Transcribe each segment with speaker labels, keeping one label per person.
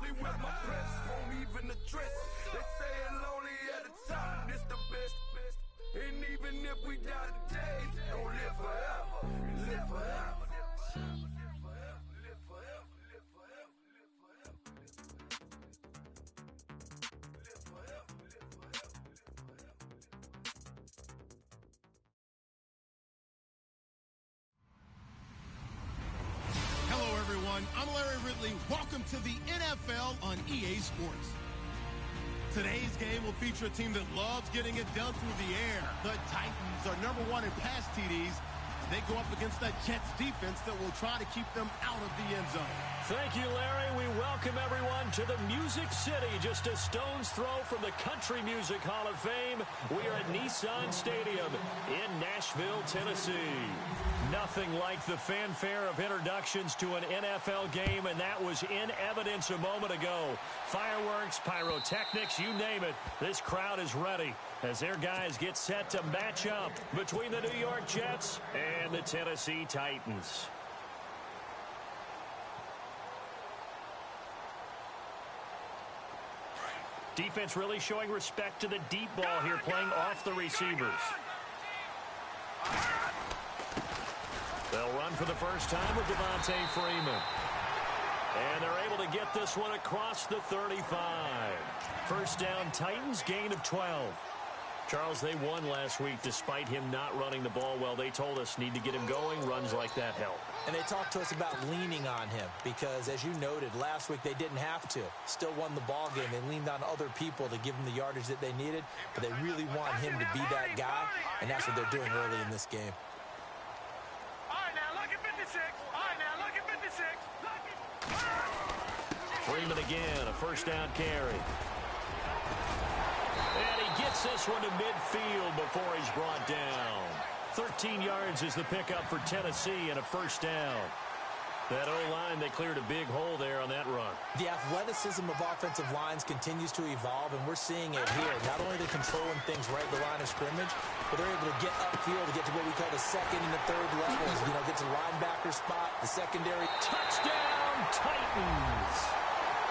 Speaker 1: Flee with my press, won't even address. They say it lonely at the top, this the best. And even if we die today, don't live forever. Live forever. Live forever. Live forever. Live forever.
Speaker 2: Hello, everyone. I'm Larry Ridley. Welcome to the NFL on EA Sports. Today's game will feature a team that loves getting it done through the air. The Titans are #1 in pass TDs. They go up against that Jets defense that will try to keep them out of the end zone.
Speaker 3: Thank you, Larry. We welcome everyone to the Music City, just a stone's throw from the Country Music Hall of Fame. We are at Nissan Stadium in Nashville, Tennessee. Nothing like the fanfare of introductions to an NFL game, and that was in evidence a moment ago. Fireworks, pyrotechnics, you name it. This crowd is ready as their guys get set to match up between the New York Jets and the Tennessee Titans. Defense really showing respect to the deep ball here, playing off the receivers. They'll run for the first time with Devontae Freeman. And they're able to get this one across the 35. First down, Titans, gain of 12. Charles, they won last week despite him not running the ball well. They told us need to get him going. Runs like that help.
Speaker 4: And they talked to us about leaning on him because, as you noted, last week they didn't have to. Still won the ball game. They leaned on other people to give them the yardage that they needed, but they really want him to be that guy, and that's what they're doing early in this game.
Speaker 3: Freeman again, a first down carry. And he gets this one to midfield before he's brought down. 13 yards is the pickup for Tennessee and a first down. That O-line, they cleared a big hole there on that run.
Speaker 4: The athleticism of offensive lines continues to evolve, and we're seeing it here. Not only are they controlling things right at the line of scrimmage, but they're able to get upfield to get to what we call the second and the third levels. You know, get to the linebacker spot, the secondary.
Speaker 3: Touchdown, Titans!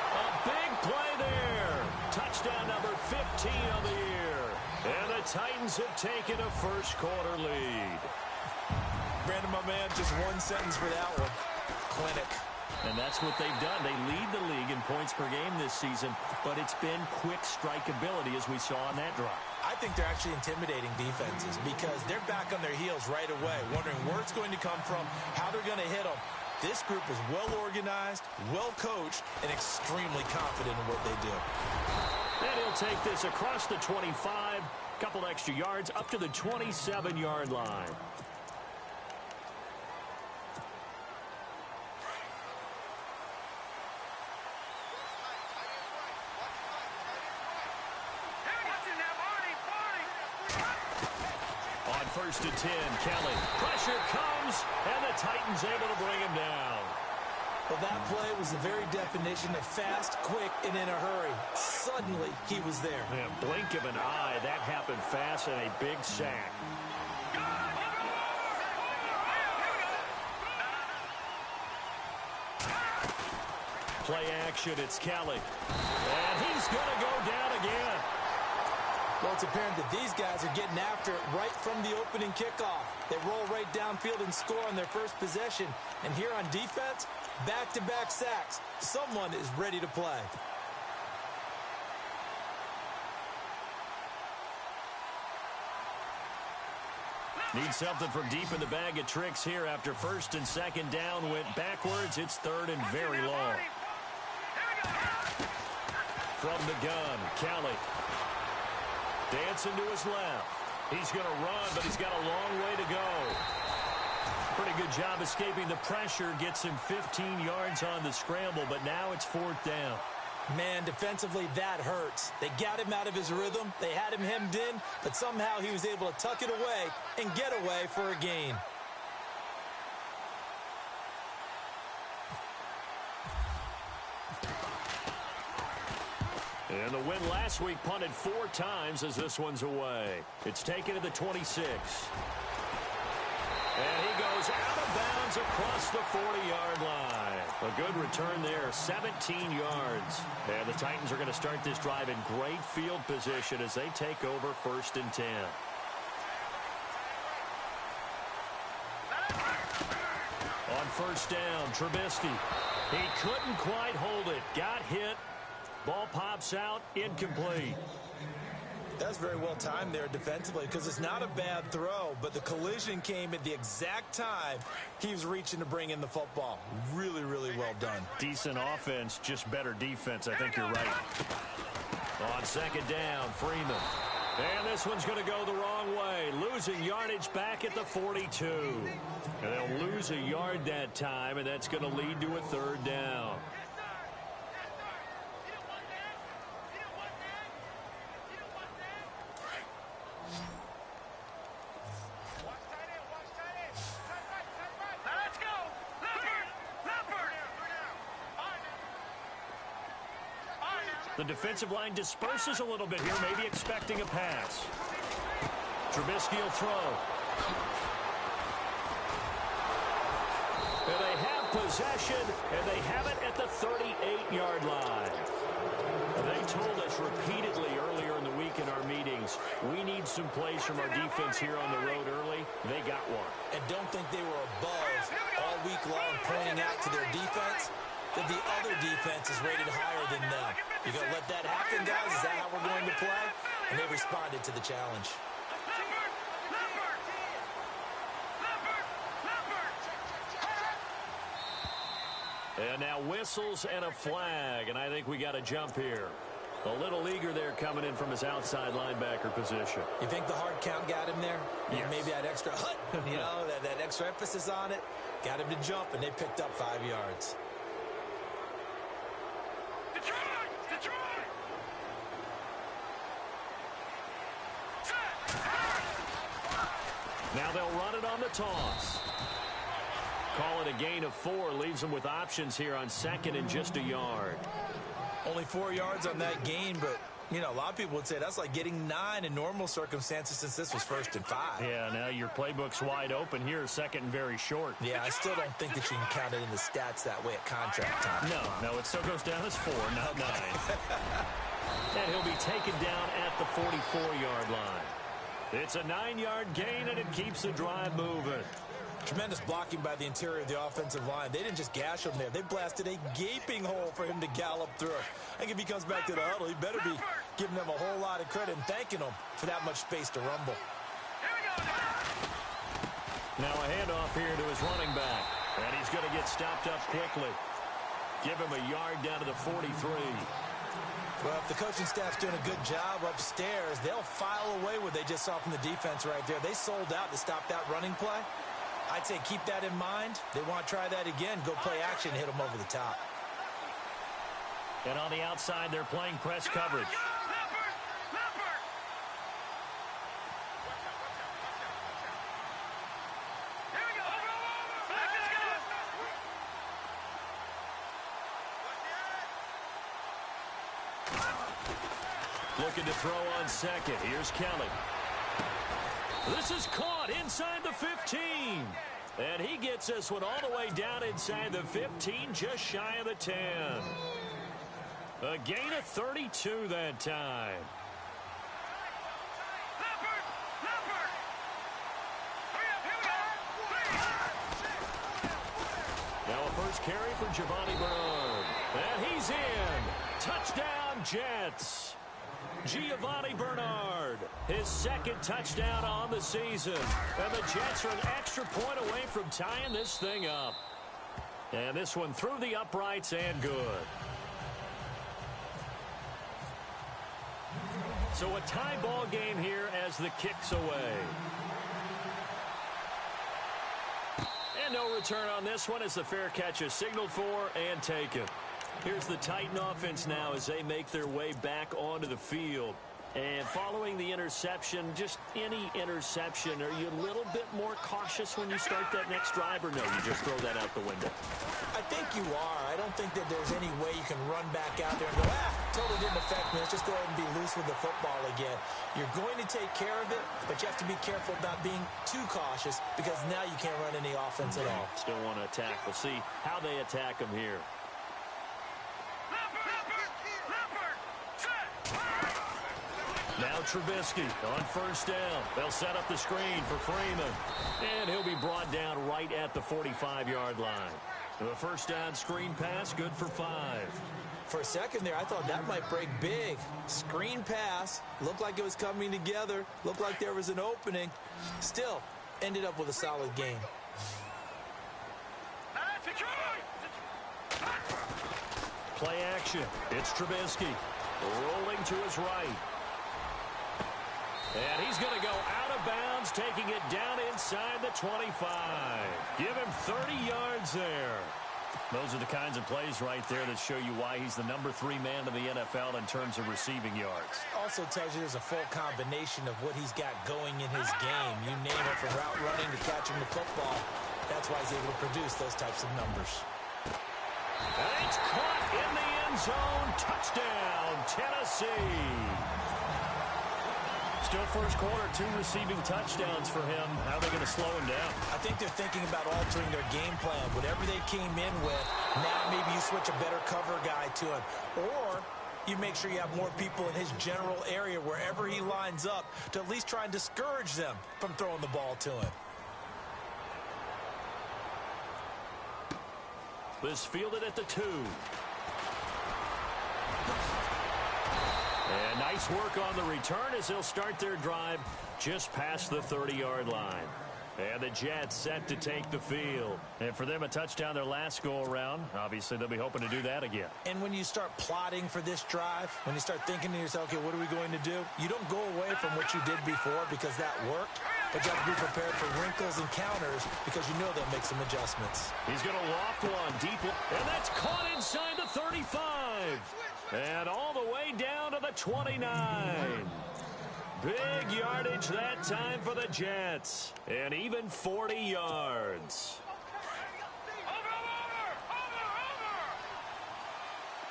Speaker 3: A big play there. Touchdown number 15 of the year. And the Titans have taken a first quarter lead.
Speaker 4: Brandon, my man, just one sentence for that one. Clinic.
Speaker 3: And that's what they've done. They lead the league in points per game this season, but it's been quick strikeability as we saw on that drive.
Speaker 4: I think they're actually intimidating defenses because they're back on their heels right away, wondering where it's going to come from, how they're going to hit them. This group is well-organized, well-coached, and extremely confident in what they do.
Speaker 3: And he'll take this across the 25, couple extra yards, up to the 27-yard line. On first and 10, Kelly. Pressure comes, and the Titans able to bring him down.
Speaker 4: Well, that play was the very definition of fast, quick, and in a hurry. Suddenly, he was there.
Speaker 3: Yeah, blink of an eye. That happened fast and a big sack. Play action, it's Kelly. And he's going to go down again.
Speaker 4: Well, it's apparent that these guys are getting after it right from the opening kickoff. They roll right downfield and score on their first possession. And here on defense, back-to-back sacks. Someone is ready to play.
Speaker 3: Need something from deep in the bag of tricks here after first and second down went backwards. It's third and very long. From the gun, Kelly. Dancing to his left. He's going to run, but he's got a long way to go. Pretty good job escaping the pressure. Gets him 15 yards on the scramble, but now it's fourth down.
Speaker 4: Man, defensively, that hurts. They got him out of his rhythm. They had him hemmed in, but somehow he was able to tuck it away and get away for a gain.
Speaker 3: And the win last week punted 4 times as this one's away. It's taken to the 26. And he goes out of bounds across the 40-yard line. A good return there, 17 yards. And the Titans are going to start this drive in great field position as they take over 1st and 10. On 1st down, Trubisky. He couldn't quite hold it. Got hit. Ball pops out, incomplete.
Speaker 4: That's very well timed there defensively because it's not a bad throw, but the collision came at the exact time he was reaching to bring in the football. Really, really well done.
Speaker 3: Decent offense, just better defense. I think you're right. On 2nd down, Freeman. And this one's going to go the wrong way. Losing yardage back at the 42. And they'll lose a yard that time, and that's going to lead to a 3rd down. The defensive line disperses a little bit here, maybe expecting a pass. Trubisky will throw. And they have possession, and they have it at the 38-yard line. They told us repeatedly earlier in the week in our meetings, we need some plays from our defense here on the road early. They got one.
Speaker 4: And don't think they were above all week long pointing out to their defense that the other defense is rated higher than them. You going to let that happen, guys? Is that how we're going to play? And they responded to the challenge.
Speaker 3: And now whistles and a flag, and I think we got a jump here. A little eager there coming in from his outside linebacker position.
Speaker 4: You think the hard count got him there?
Speaker 3: Yes.
Speaker 4: Maybe that extra that extra emphasis on it got him to jump, and they picked up 5 yards.
Speaker 3: Now they'll run it on the toss. Call it a gain of 4. Leaves them with options here on 2nd and just a yard.
Speaker 4: Only 4 yards on that gain, but, a lot of people would say that's like getting 9 in normal circumstances since this was 1st and 5.
Speaker 3: Yeah, now your playbook's wide open here, 2nd and very short.
Speaker 4: Yeah, I still don't think that you can count it in the stats that way at contract time.
Speaker 3: No, it still goes down as 4, not 9. And he'll be taken down at the 44-yard line. It's a 9-yard gain, and it keeps the drive moving.
Speaker 4: Tremendous blocking by the interior of the offensive line. They didn't just gash him there. They blasted a gaping hole for him to gallop through. I think if he comes back to the huddle, he better be giving them a whole lot of credit and thanking them for that much space to rumble.
Speaker 3: Now a handoff here to his running back. And he's going to get stopped up quickly. Give him a yard down to the 43.
Speaker 4: Well, if the coaching staff's doing a good job upstairs, they'll file away what they just saw from the defense right there. They sold out to stop that running play. I'd say keep that in mind. They want to try that again. Go play action, hit them over the top.
Speaker 3: And on the outside, they're playing press coverage. Looking to throw on 2nd. Here's Kelly. This is caught inside the 15. And he gets this one all the way down inside the 15, just shy of the 10. A gain of 32 that time. Now a first carry for Giovanni Bernard. And he's in. Touchdown, Jets. Giovanni Bernard, his 2nd touchdown on the season. And the Jets are an extra point away from tying this thing up. And this one through the uprights and good. So a tie ball game here as the kick's away. And no return on this one as the fair catch is signaled for and taken. Here's the Titan offense now as they make their way back onto the field. And following the interception, just any interception, are you a little bit more cautious when you start that next drive, or no, you just throw that out the window?
Speaker 4: I think you are. I don't think that there's any way you can run back out there and go, totally didn't affect me. Let's just go ahead and be loose with the football again. You're going to take care of it, but you have to be careful about being too cautious because now you can't run any offense at all.
Speaker 3: Still want to attack. We'll see how they attack them here. Now Trubisky on first down. They'll set up the screen for Freeman. And he'll be brought down right at the 45-yard line. The first down screen pass, good for 5.
Speaker 4: For a second there, I thought that might break big. Screen pass. Looked like it was coming together. Looked like there was an opening. Still, ended up with a solid game.
Speaker 3: Play action. It's Trubisky. Rolling to his right. And he's going to go out of bounds, taking it down inside the 25. Give him 30 yards there. Those are the kinds of plays right there that show you why he's the number 3 man in the NFL in terms of receiving yards.
Speaker 4: Also tells you there's a full combination of what he's got going in his game. You name it, from route running to catching the football. That's why he's able to produce those types of numbers.
Speaker 3: And it's caught in the end zone. Touchdown, Tennessee. Still first quarter, 2 receiving touchdowns for him. How are they going to slow him down?
Speaker 4: I think they're thinking about altering their game plan. Whatever they came in with, now maybe you switch a better cover guy to him. Or you make sure you have more people in his general area wherever he lines up to at least try and discourage them from throwing the ball to him.
Speaker 3: This fielded at the 2. And nice work on the return as they'll start their drive just past the 30-yard line. And the Jets set to take the field. And for them, a touchdown their last go-around. Obviously, they'll be hoping to do that again.
Speaker 4: And when you start plotting for this drive, when you start thinking to yourself, okay, what are we going to do? You don't go away from what you did before because that worked. But you have to be prepared for wrinkles and counters because you know they'll make some adjustments.
Speaker 3: He's going to loft one deep. And that's caught inside the 35. And all the way down to the 29. Big yardage that time for the Jets. And even 40 yards.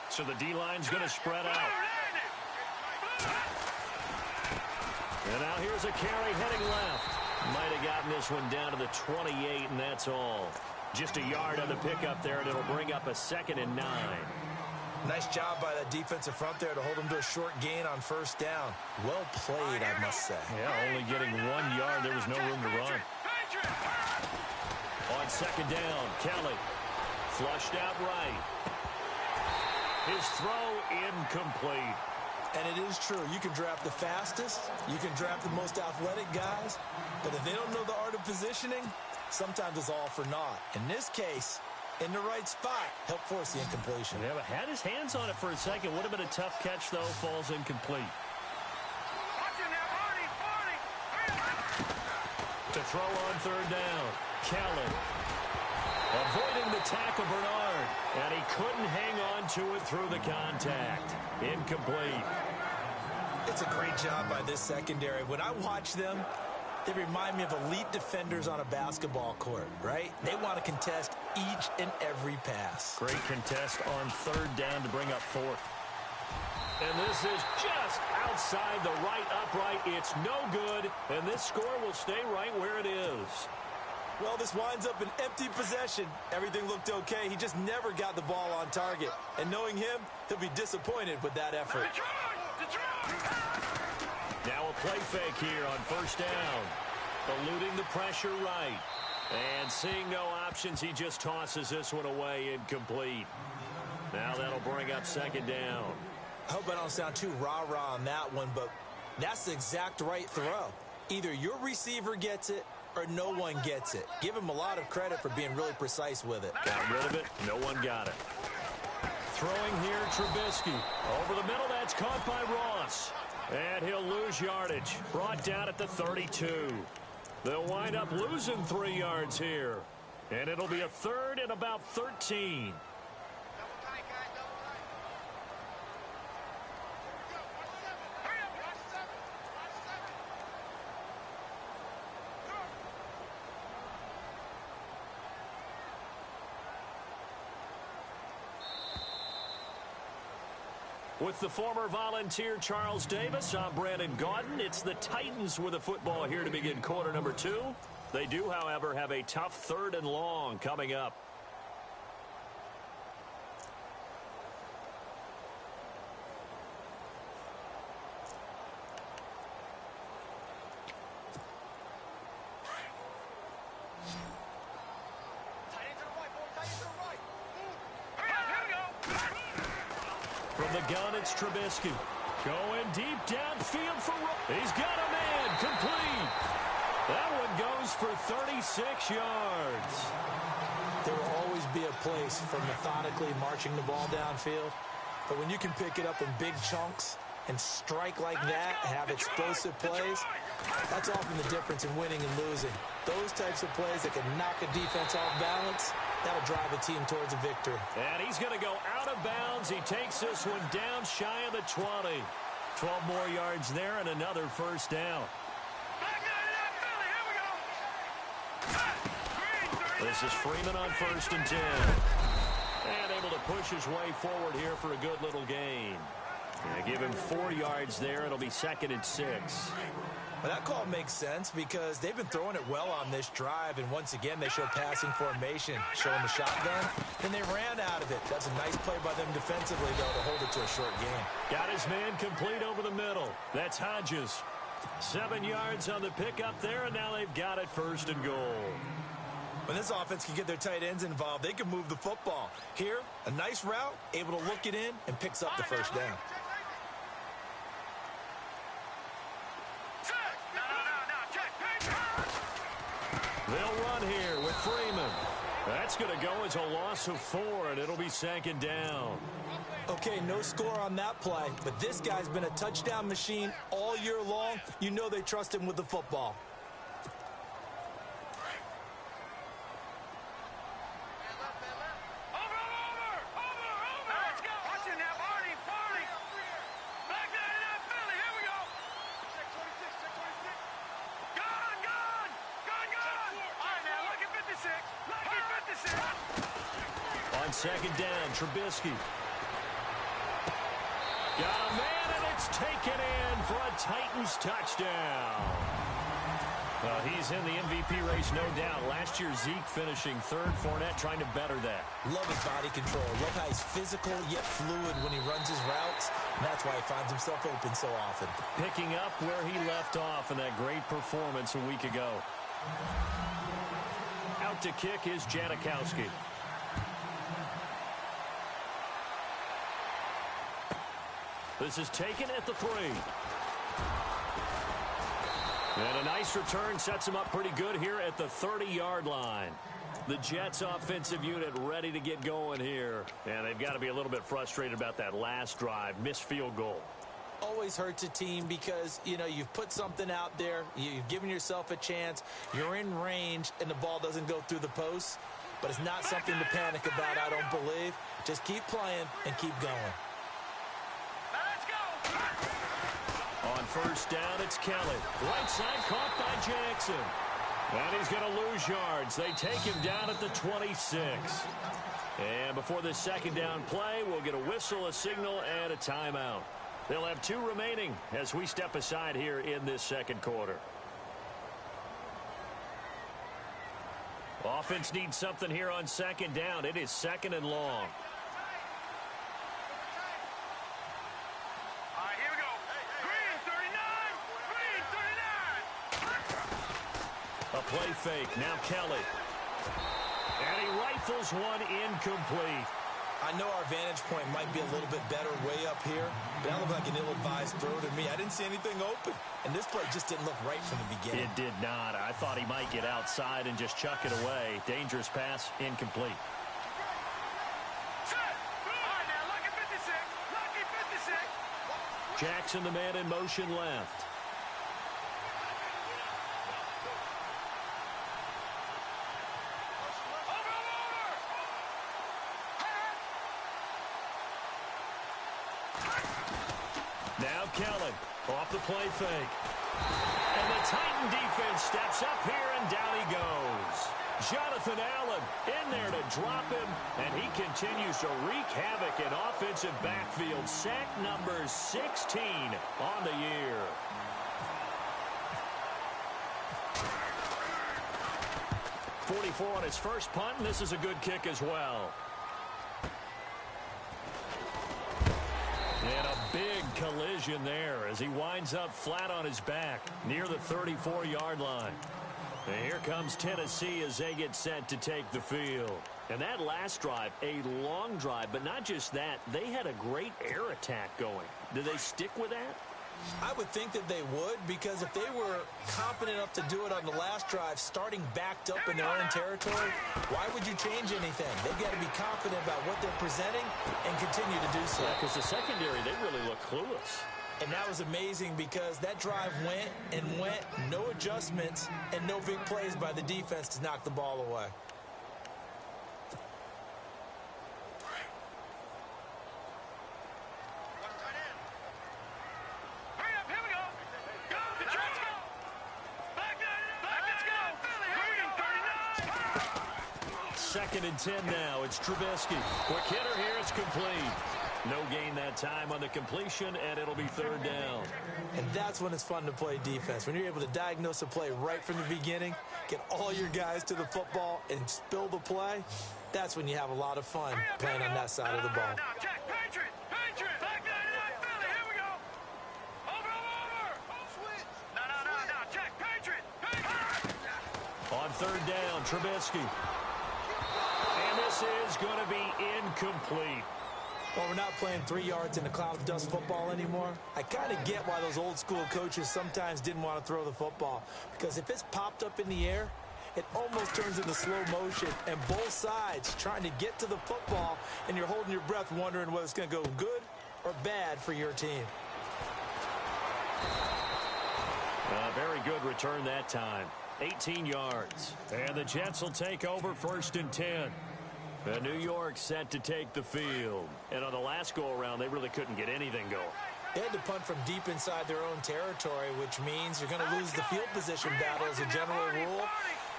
Speaker 3: So the D-line's going to spread out. And now here's a carry heading left. Might have gotten this one down to the 28, and that's all. Just a yard on the pickup there, and it'll bring up a 2nd and 9.
Speaker 4: Nice job by that defensive front there to hold him to a short gain on first down. Well played, I must say.
Speaker 3: Yeah, only getting 1 yard. There was no room to run. On 2nd down, Kelly. Flushed out right. His throw incomplete.
Speaker 4: And it is true. You can draft the fastest. You can draft the most athletic guys. But if they don't know the art of positioning, sometimes it's all for naught. In this case, in the right spot, help force the incompletion.
Speaker 3: Yeah, but had his hands on it for a second. Would have been a tough catch, though. Falls incomplete. To throw on 3rd down, Kelly. Avoiding the tackle, Bernard. And he couldn't hang on to it through the contact. Incomplete.
Speaker 4: It's a great job by this secondary. When I watch them, they remind me of elite defenders on a basketball court, right? They want to contest each and every pass.
Speaker 3: Great contest on 3rd down to bring up 4th. And this is just outside the right upright. It's no good, and this score will stay right where it is.
Speaker 4: Well, this winds up an empty possession. Everything looked okay. He just never got the ball on target. And knowing him, he'll be disappointed with that effort.
Speaker 3: Now a play fake here on 1st down. Eluding the pressure right. And seeing no options, he just tosses this one away, incomplete. Now that'll bring up 2nd down.
Speaker 4: I hope I don't sound too rah-rah on that one, but that's the exact right throw. Either your receiver gets it or no one gets it. Give him a lot of credit for being really precise with it.
Speaker 3: Got rid of it. No one got it. Throwing here, Trubisky. Over the middle, that's caught by Ross. And he'll lose yardage. Brought down at the 32. They'll wind up losing 3 yards here. And it'll be a 3rd and about 13. With the former Volunteer Charles Davis, I'm Brandon Gaudin. It's the Titans with the football here to begin quarter number 2. They do, however, have a tough 3rd and long coming up. From the gun, it's Trubisky. Going deep downfield for... He's got a man. Complete. That one goes for 36 yards.
Speaker 4: There will always be a place for methodically marching the ball downfield. But when you can pick it up in big chunks and strike like that, have explosive plays, that's often the difference in winning and losing. Those types of plays that can knock a defense off balance, that'll drive a team towards a victory.
Speaker 3: And he's going to go out of bounds. He takes this one down shy of the 20. 12 more yards there and another first down. This is Freeman on 1st and 10. And able to push his way forward here for a good little gain. Give him 4 yards there. It'll be 2nd and 6.
Speaker 4: Well, that call makes sense because they've been throwing it well on this drive, and once again they show passing formation, showing the shotgun. Then they ran out of it. That's a nice play by them defensively, though, to hold it to a short game.
Speaker 3: Got his man complete over the middle. That's Hodges. 7 yards on the pickup there, and now they've got it 1st and goal.
Speaker 4: When this offense can get their tight ends involved, they can move the football. Here, a nice route, able to look it in, and picks up the first down.
Speaker 3: They'll run here with Freeman. That's going to go as a loss of 4, and it'll be 2nd down.
Speaker 4: Okay, no score on that play, but this guy's been a touchdown machine all year long. You know they trust him with the football.
Speaker 3: On 2nd down, Trubisky. Got a man, and it's taken in for a Titans touchdown. Well, he's in the MVP race, no doubt. Last year, Zeke finishing 3rd. Fournette trying to better that.
Speaker 4: Love his body control. Love how he's physical yet fluid when he runs his routes. And that's why he finds himself open so often.
Speaker 3: Picking up where he left off in that great performance a week ago. Out to kick is Janikowski. This is taken at the 3. And a nice return sets him up pretty good here at the 30-yard line. The Jets offensive unit ready to get going here. And they've got to be a little bit frustrated about that last drive. Missed field goal.
Speaker 4: Always hurts a team because, you know, you've put something out there. You've given yourself a chance. You're in range, and the ball doesn't go through the posts. But it's not something to panic about, I don't believe. Just keep playing and keep going.
Speaker 3: On 1st down, it's Kelly. Right side caught by Jackson. And he's going to lose yards. They take him down at the 26. And before this 2nd down play, we'll get a whistle, a signal, and a timeout. They'll have 2 remaining as we step aside here in this 2nd quarter. Offense needs something here on 2nd down. It is 2nd and long. A play fake. Now Kelly. And he rifles one incomplete.
Speaker 4: I know our vantage point might be a little bit better way up here, but that looked like an ill-advised throw to me. I didn't see anything open, and this play just didn't look right from the beginning.
Speaker 3: It did not. I thought he might get outside and just chuck it away. Dangerous pass, incomplete. Jackson, the man in motion left. Now Kelly off the play fake. And the Titan defense steps up here, and down he goes. Jonathan Allen in there to drop him, and he continues to wreak havoc in offensive backfield. Sack number 16 on the year. .44 on his first punt, and this is a good kick as well. And a big collision there as he winds up flat on his back near the 34-yard line. And here comes Tennessee as they get set to take the field. And that last drive, a long drive, but not just that. They had a great air attack going. Do they stick with that?
Speaker 4: I would think that they would, because if they were competent enough to do it on the last drive, starting backed up in their own territory, why would you change anything? They've got to be confident about what they're presenting and continue to do so.
Speaker 3: Yeah, because the secondary, they really look clueless.
Speaker 4: And that was amazing because that drive went and went, no adjustments, and no big plays by the defense to knock the ball away.
Speaker 3: Second and 10 now. It's Trubisky. Quick hitter here. It's complete. No gain that time on the completion, and it'll be third down.
Speaker 4: And that's when it's fun to play defense. When you're able to diagnose a play right from the beginning, get all your guys to the football, and spill the play, that's when you have a lot of fun playing on that side of the ball.
Speaker 3: On third down, Trubisky. And this is going to be incomplete.
Speaker 4: Well, we're not playing 3 yards in a cloud of dust football anymore. I kind of get why those old school coaches sometimes didn't want to throw the football. Because if it's popped up in the air, it almost turns into slow motion. And both sides trying to get to the football, and you're holding your breath wondering whether it's going to go good or bad for your team.
Speaker 3: Very good return that time. 18 yards. And the Jets will take over first and 10. The New York set to take the field. And on the last go-around, they really couldn't get anything going.
Speaker 4: They had to punt from deep inside their own territory, which means you're going to lose the field position battle as a general rule.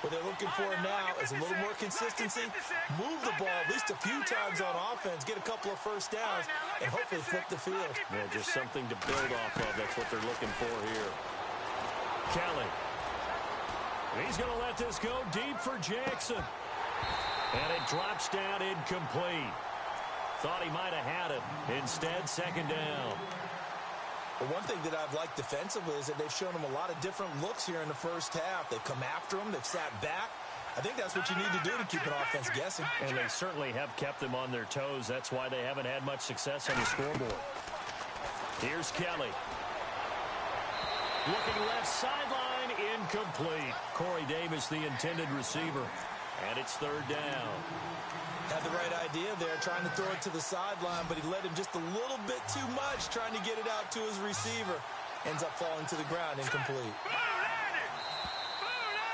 Speaker 4: What they're looking for now is a little more consistency, move the ball at least a few times on offense, get a couple of first downs, and hopefully flip the field.
Speaker 3: Yeah, just something to build off of. That's what they're looking for here. Kelly. He's going to let this go deep for Jackson. And it drops down incomplete. Thought he might have had it. Instead, second down.
Speaker 4: Well, one thing that I've liked defensively is that they've shown him a lot of different looks here in the first half. They've come after him. They've sat back. I think that's what you need to do to keep an offense guessing.
Speaker 3: And they certainly have kept them on their toes. That's why they haven't had much success on the scoreboard. Here's Kelly. Looking left sideline, incomplete. Corey Davis, the intended receiver. And it's third down.
Speaker 4: Had the right idea there, trying to throw it to the sideline, but he led him just a little bit too much, trying to get it out to his receiver. Ends up falling to the ground, incomplete.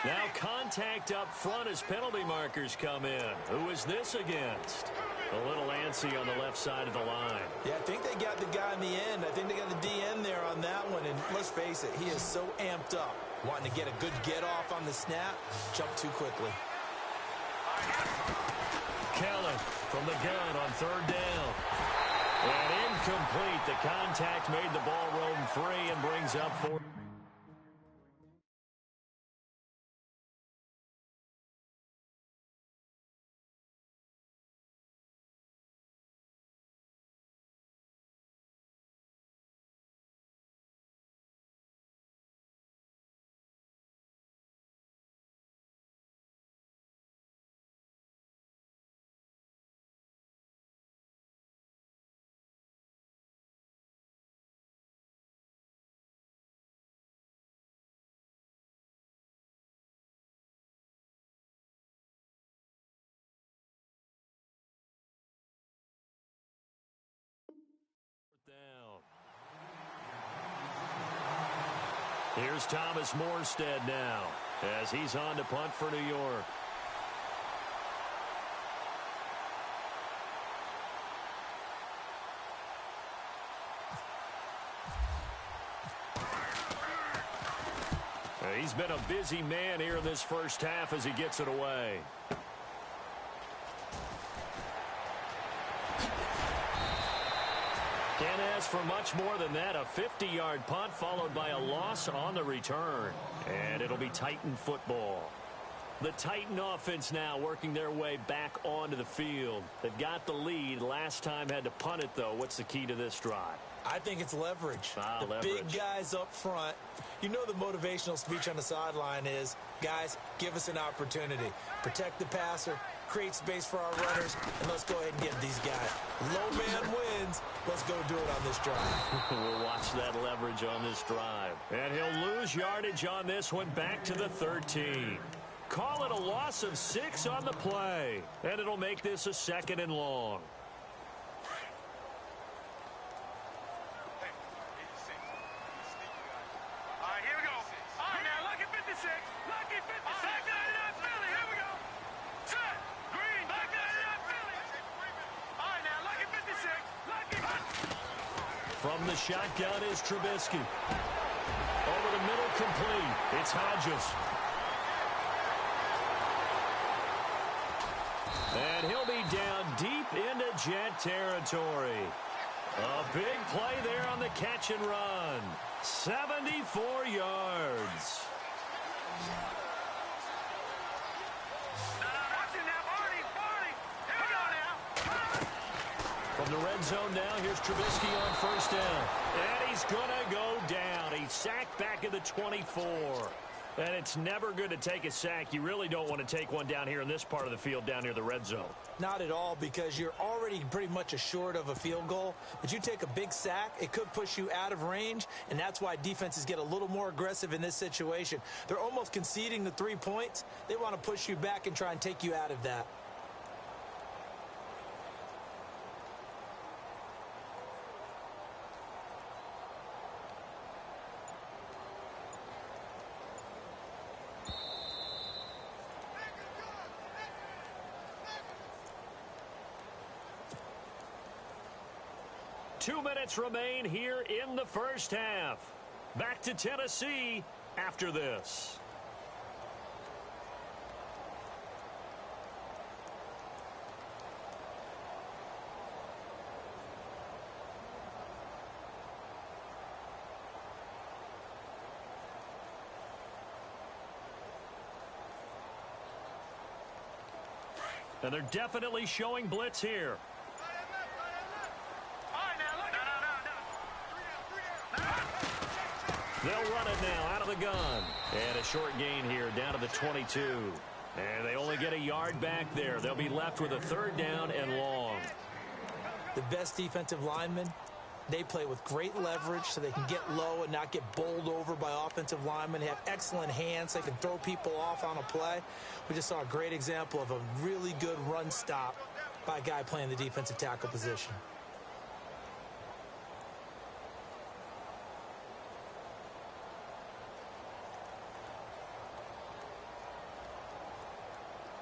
Speaker 3: Now contact up front as penalty markers come in. Who is this against? A little antsy on the left side of the line.
Speaker 4: Yeah, I think they got the guy in the end. I think they got the DN there on that one. And let's face it, he is so amped up, wanting to get a good get-off on the snap, jump too quickly.
Speaker 3: Kelly from the gun on third down. And incomplete. The contact made the ball roam free and brings up fourth. Down. Here's Thomas Morstead now as he's on to punt for New York. He's been a busy man here in this first half as he gets it away. Can't ask for much more than that. A 50-yard punt followed by a loss on the return. And it'll be Titan football. The Titan offense now working their way back onto the field. They've got the lead. Last time had to punt it, though. What's the key to this drive?
Speaker 4: I think it's leverage.
Speaker 3: Leverage.
Speaker 4: Big guys up front. You know the motivational speech on the sideline is, guys, give us an opportunity. Protect the passer, create space for our runners, and let's go ahead and get these guys. Low man wins. Let's go do it on this drive.
Speaker 3: We'll watch that leverage on this drive. And he'll lose yardage on this one back to the 13. Call it a loss of 6 on the play. And it'll make this a 2nd and long. From the shotgun is Trubisky. Over the middle, complete. It's Hodges. And he'll be down deep into Jet territory. A big play there on the catch and run. 74 yards. From the red zone now, here's Trubisky on 1st down. And he's going to go down. He's sacked back at the 24. And it's never good to take a sack. You really don't want to take one down here in this part of the field down near the red zone.
Speaker 4: Not at all, because you're already pretty much assured of a field goal. But you take a big sack, it could push you out of range, and that's why defenses get a little more aggressive in this situation. They're almost conceding the 3 points. They want to push you back and try and take you out of that.
Speaker 3: Two minutes remain here in the first half. Back to Tennessee after this. And they're definitely showing blitz here. They'll run it now out of the gun. And a short gain here down to the 22. And they only get a yard back there. They'll be left with a 3rd down and long.
Speaker 4: The best defensive linemen, they play with great leverage so they can get low and not get bowled over by offensive linemen. They have excellent hands. They can throw people off on a play. We just saw a great example of a really good run stop by a guy playing the defensive tackle position.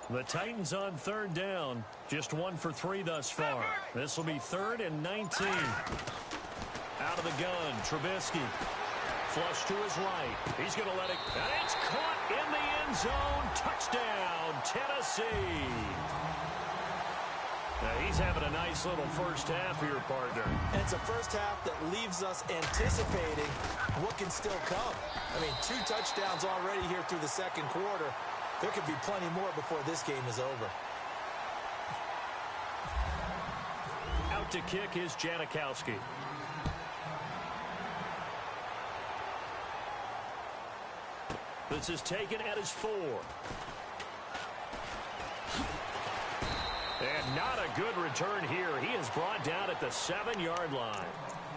Speaker 3: The Titans on 3rd down. Just 1 for 3 thus far. This will be 3rd and 19. Out of the gun, Trubisky. Flush to his right. He's going to let it. And it's caught in the end zone. Touchdown, Tennessee. Now he's having a nice little first half here, partner.
Speaker 4: And it's a first half that leaves us anticipating what can still come. I mean, 2 touchdowns already here through the 2nd quarter. There could be plenty more before this game is over.
Speaker 3: Out to kick is Janikowski. This is taken at his 4. And not a good return here. He is brought down at the 7-yard line.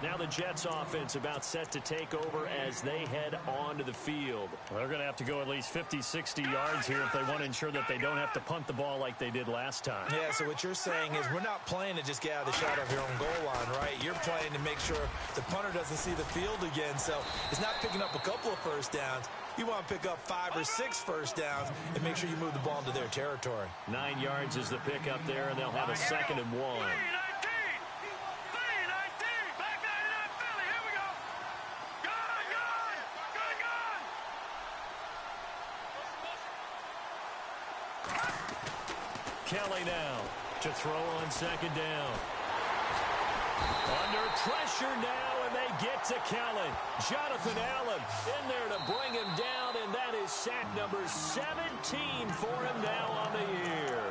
Speaker 3: Now the Jets offense about set to take over as they head onto the field. Well, they're going to have to go at least 50, 60 yards here if they want to ensure that they don't have to punt the ball like they did last time.
Speaker 4: Yeah, so what you're saying is we're not playing to just get out of the shadow of your own goal line, right? You're playing to make sure the punter doesn't see the field again. So it's not picking up a couple of first downs. You want to pick up 5 or 6 first downs and make sure you move the ball into their territory.
Speaker 3: 9 yards is the pickup there, and they'll have a 2nd and 1. Kelly now to throw on 2nd down. Under pressure now, and they get to Kellen. Jonathan Allen in there to bring him down, and that is sack number 17 for him now on the year.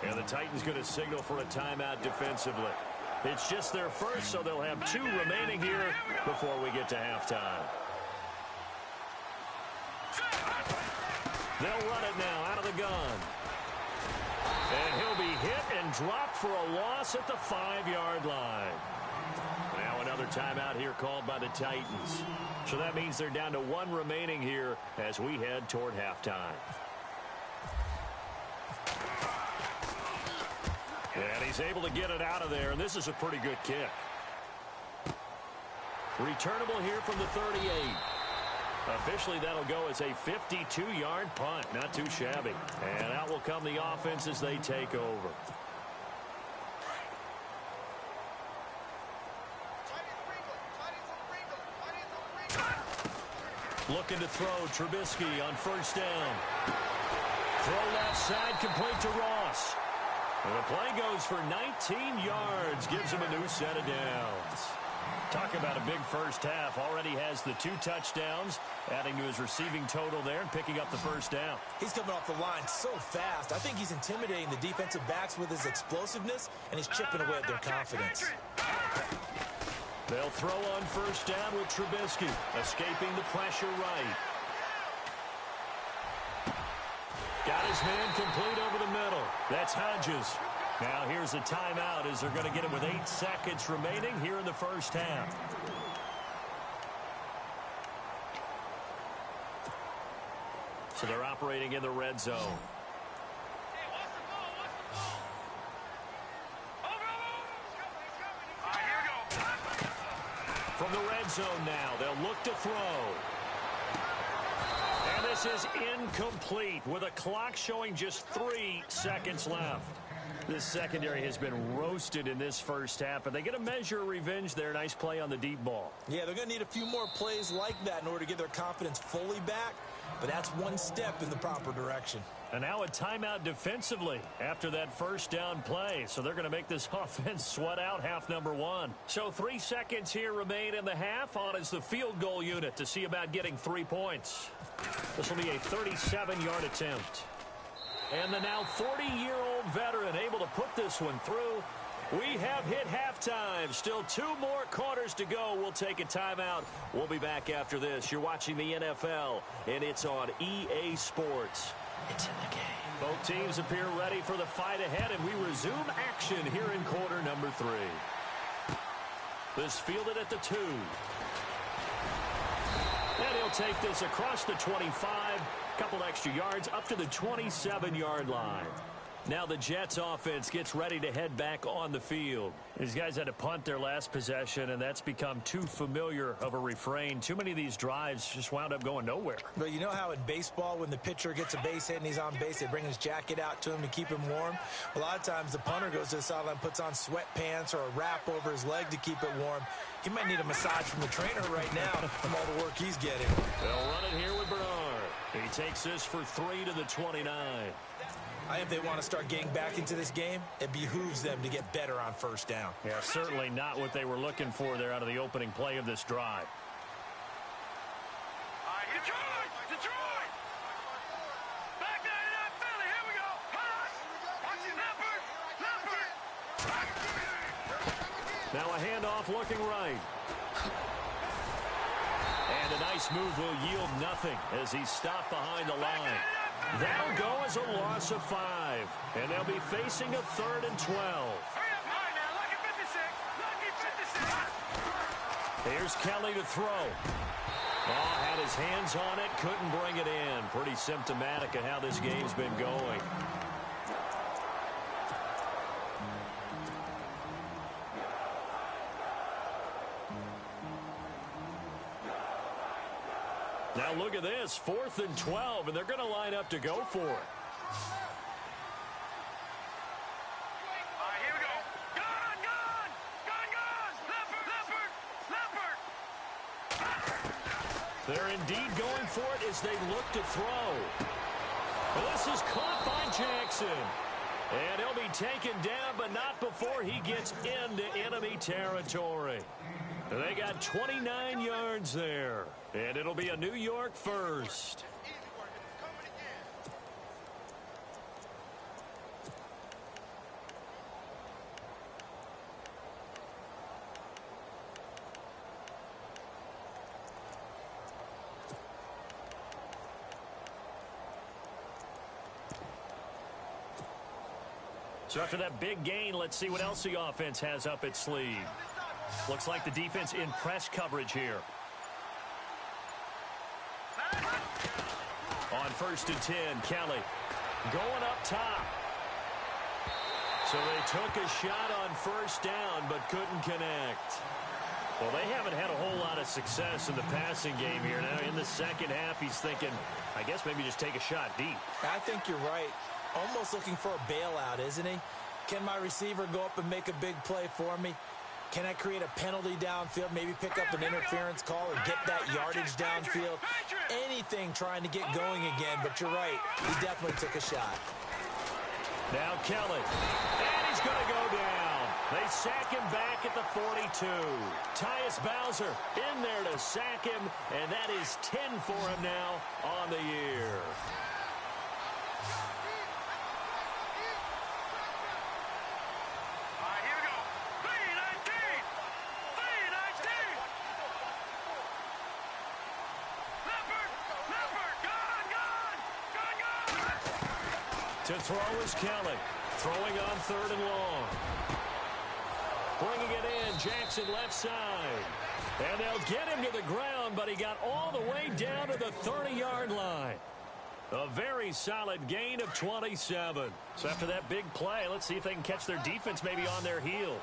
Speaker 3: And the Titans going to signal for a timeout defensively. It's just their first, so they'll have 2 remaining here before we get to halftime. They'll run it now out of the gun. And he'll be hit and dropped for a loss at the 5-yard line. Now another timeout here called by the Titans. So that means they're down to 1 remaining here as we head toward halftime. And he's able to get it out of there, and this is a pretty good kick. Returnable here from the 38. Officially, that'll go as a 52-yard punt. Not too shabby. And out will come the offense as they take over. Looking to throw, Trubisky on first down. Throw left side, complete to Ross. And the play goes for 19 yards, gives him a new set of downs. Talk about a big first half. Already has the 2 touchdowns, adding to his receiving total there and picking up the first down.
Speaker 4: He's coming off the line so fast. I think he's intimidating the defensive backs with his explosiveness, and he's chipping away at their confidence.
Speaker 3: They'll throw on first down with Trubisky, escaping the pressure right. Got his man complete over the middle. That's Hodges. Now here's a timeout as they're going to get it with 8 seconds remaining here in the first half. So they're operating in the red zone. From the red zone now, they'll look to throw. And this is incomplete with a clock showing just 3 seconds left. This secondary has been roasted in this first half, but they get a measure of revenge there. Nice play on the deep ball.
Speaker 4: Yeah, they're going to need a few more plays like that in order to get their confidence fully back, but that's one step in the proper direction.
Speaker 3: And now a timeout defensively after that first down play. So they're going to make this offense sweat out half number 1. So 3 seconds here remain in the half. On is the field goal unit to see about getting 3 points. This will be a 37-yard attempt. And the now 40-year-old veteran able to put this one through. We have hit halftime. Still 2 more quarters to go. We'll take a timeout. We'll be back after this. You're watching the NFL, and it's on EA Sports. It's in the game. Both teams appear ready for the fight ahead, and we resume action here in quarter number 3. This fielded at the 2. And he'll take this across the 25. Couple extra yards up to the 27-yard line. Now the Jets offense gets ready to head back on the field. These guys had to punt their last possession, and that's become too familiar of a refrain. Too many of these drives just wound up going nowhere.
Speaker 4: But you know how in baseball, when the pitcher gets a base hit and he's on base, they bring his jacket out to him to keep him warm? A lot of times the punter goes to the sideline, puts on sweatpants or a wrap over his leg to keep it warm. He might need a massage from the trainer right now from all the work he's getting.
Speaker 3: They'll run it here with Bernard. He takes this for 3 to the 29.
Speaker 4: I think if they want to start getting back into this game, it behooves them to get better on first down.
Speaker 3: Yeah, certainly not what they were looking for there out of the opening play of this drive.
Speaker 1: Detroit! Back there in that Philly, here we go! Watch it, Leopard!
Speaker 3: Now a handoff looking right. And a nice move will yield nothing as he's stopped behind the line. That'll go as a loss of 5. And they'll be facing a 3rd and 12. Here's Kelly to throw. Oh, had his hands on it, couldn't bring it in. Pretty symptomatic of how this game's been going. Now look at this, 4th and 12, and they're going to line up to go for it.
Speaker 1: Here we go. Gun! Leopard!
Speaker 3: They're indeed going for it as they look to throw. Well, this is caught by Jackson. And he'll be taken down, but not before he gets into enemy territory. They got 29 yards there, and it'll be a New York first. So after that big gain, let's see what else the offense has up its sleeve. Looks like the defense in press coverage here. On 1st and 10, Kelly going up top. So they took a shot on 1st down, but couldn't connect. Well, they haven't had a whole lot of success in the passing game here. Now in the second half, he's thinking, I guess maybe just take a shot deep.
Speaker 4: I think you're right. Almost looking for a bailout, isn't he? Can my receiver go up and make a big play for me? Can I create a penalty downfield, maybe pick up an interference call or get that yardage downfield? Anything trying to get going again, but you're right. He definitely took a shot.
Speaker 3: Now Kelly, and he's going to go down. They sack him back at the 42. Tyus Bowser in there to sack him, and that is 10 for him now on the year. To throw is Kelly. Throwing on 3rd and long. Bringing it in, Jackson left side. And they'll get him to the ground, but he got all the way down to the 30-yard line. A very solid gain of 27. So after that big play, let's see if they can catch their defense maybe on their heels.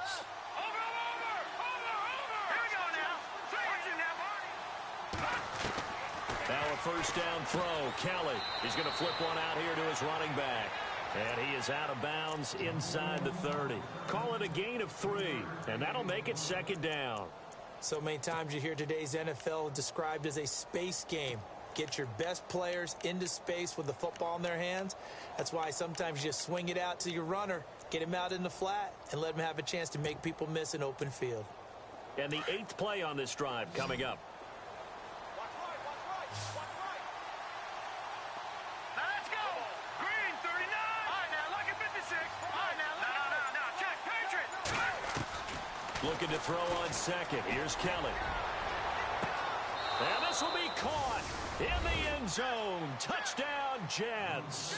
Speaker 3: Now a 1st down throw. Kelly, he's going to flip one out here to his running back. And he is out of bounds inside the 30. Call it a gain of 3, and that'll make it 2nd down.
Speaker 4: So many times you hear today's NFL described as a space game. Get your best players into space with the football in their hands. That's why sometimes you just swing it out to your runner, get him out in the flat, and let him have a chance to make people miss an open field.
Speaker 3: And the 8th play on this drive coming up. Looking to throw on 2nd. Here's Kelly. And this will be caught in the end zone. Touchdown, Jets.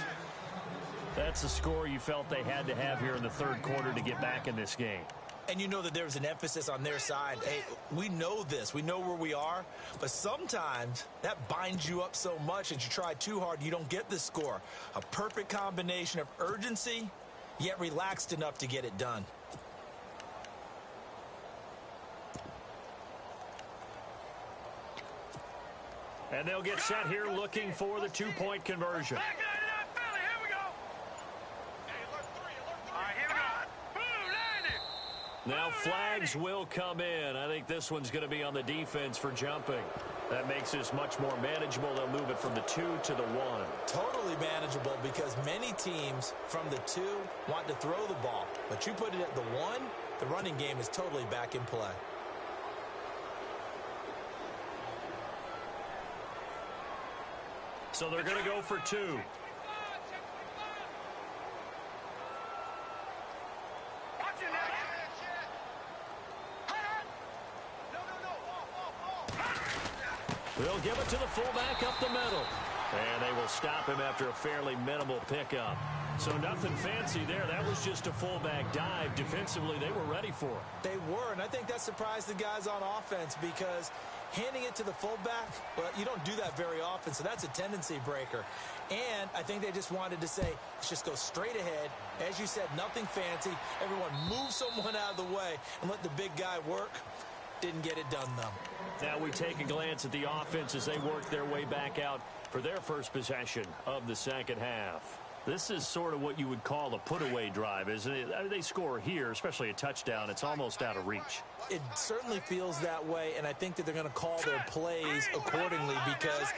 Speaker 3: That's the score you felt they had to have here in the 3rd quarter to get back in this game.
Speaker 4: And you know that there's an emphasis on their side. Hey, we know this. We know where we are. But sometimes that binds you up so much that you try too hard, you don't get the score. A perfect combination of urgency, yet relaxed enough to get it done.
Speaker 3: And they'll get set here looking for the 2-point conversion. Now flags will come in. I think this one's going to be on the defense for jumping. That makes this much more manageable. They'll move it from the 2 to the 1.
Speaker 4: Totally manageable because many teams from the 2 want to throw the ball. But you put it at the 1, the running game is totally back in play.
Speaker 3: So they're going to go for 2. They'll give it to the fullback up the middle. And they will stop him after a fairly minimal pickup. So nothing fancy there. That was just a fullback dive. Defensively, they were ready for it.
Speaker 4: They were, and I think that surprised the guys on offense because handing it to the fullback, well, you don't do that very often, so that's a tendency breaker. And I think they just wanted to say, let's just go straight ahead. As you said, nothing fancy. Everyone move someone out of the way and let the big guy work. Didn't get it done, though.
Speaker 3: Now we take a glance at the offense as they work their way back out for their first possession of the second half. This is sort of what you would call a put-away drive, isn't it? I mean, they score here, especially a touchdown. It's almost out of reach.
Speaker 4: It certainly feels that way, and I think that they're going to call their plays accordingly because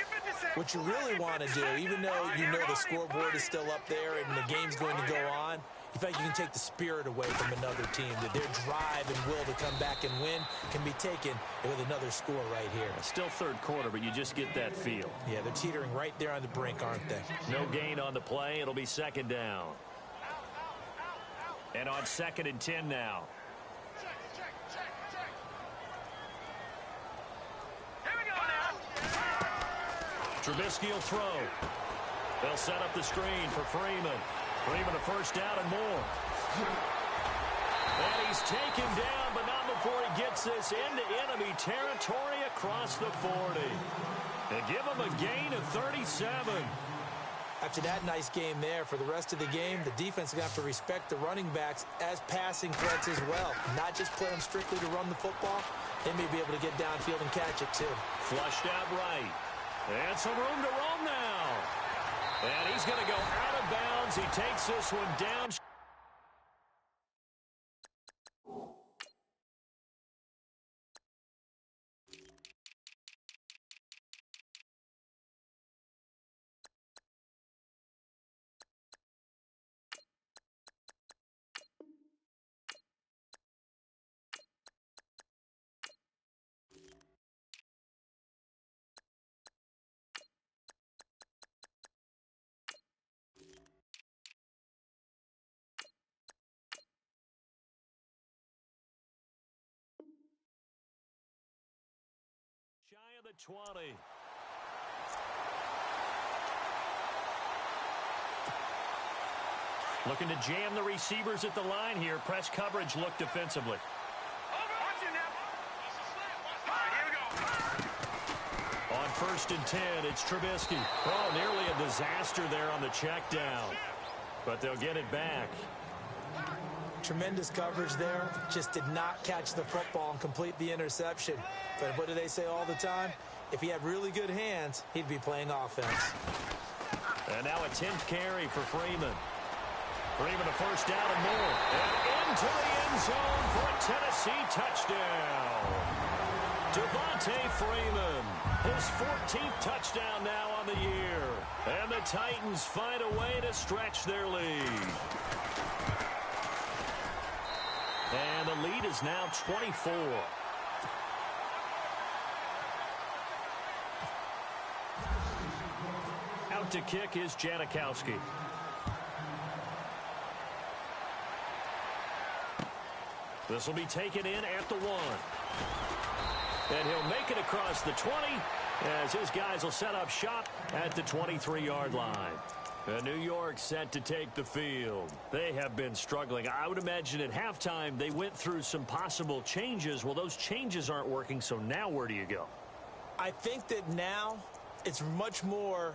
Speaker 4: what you really want to do, even though you know the scoreboard is still up there and the game's going to go on, you feel like you can take the spirit away from another team, that their drive and will to come back and win can be taken with another score right here.
Speaker 3: Still third quarter, but you just get that feel.
Speaker 4: Yeah, they're teetering right there on the brink, aren't they?
Speaker 3: No gain on the play. It'll be second down. And on 2nd and 10 now. Trubisky will throw. They'll set up the screen for Freeman. Freeman a first down and more. And he's taken down, but not before he gets this into enemy territory across the 40. They give him a gain of 37.
Speaker 4: After that nice game there, for the rest of the game, the defense is going to have to respect the running backs as passing threats as well. Not just play them strictly to run the football. They may be able to get downfield and catch it too.
Speaker 3: Flushed out right. And some room to roam now. And he's going to go out of bounds. He takes this one down. Shy of the 20. Looking to jam the receivers at the line here. Press coverage look defensively. On 1st and 10, it's Trubisky. Oh, nearly a disaster there on the check down. But they'll get it back.
Speaker 4: Tremendous coverage there. Just did not catch the football and complete the interception. But what do they say all the time? If he had really good hands, he'd be playing offense.
Speaker 3: And now a 10th carry for Freeman. Freeman a first down and more. And into the end zone for a Tennessee touchdown. Devontae Freeman, his 14th touchdown now on the year. And the Titans find a way to stretch their lead. And the lead is now 24. Out to kick is Janikowski. This will be taken in at the 1. And he'll make it across the 20 as his guys will set up shop at the 23-yard line. And New York set to take the field. They have been struggling. I would imagine at halftime they went through some possible changes. Well, those changes aren't working, so now where do you go?
Speaker 4: I think that now it's much more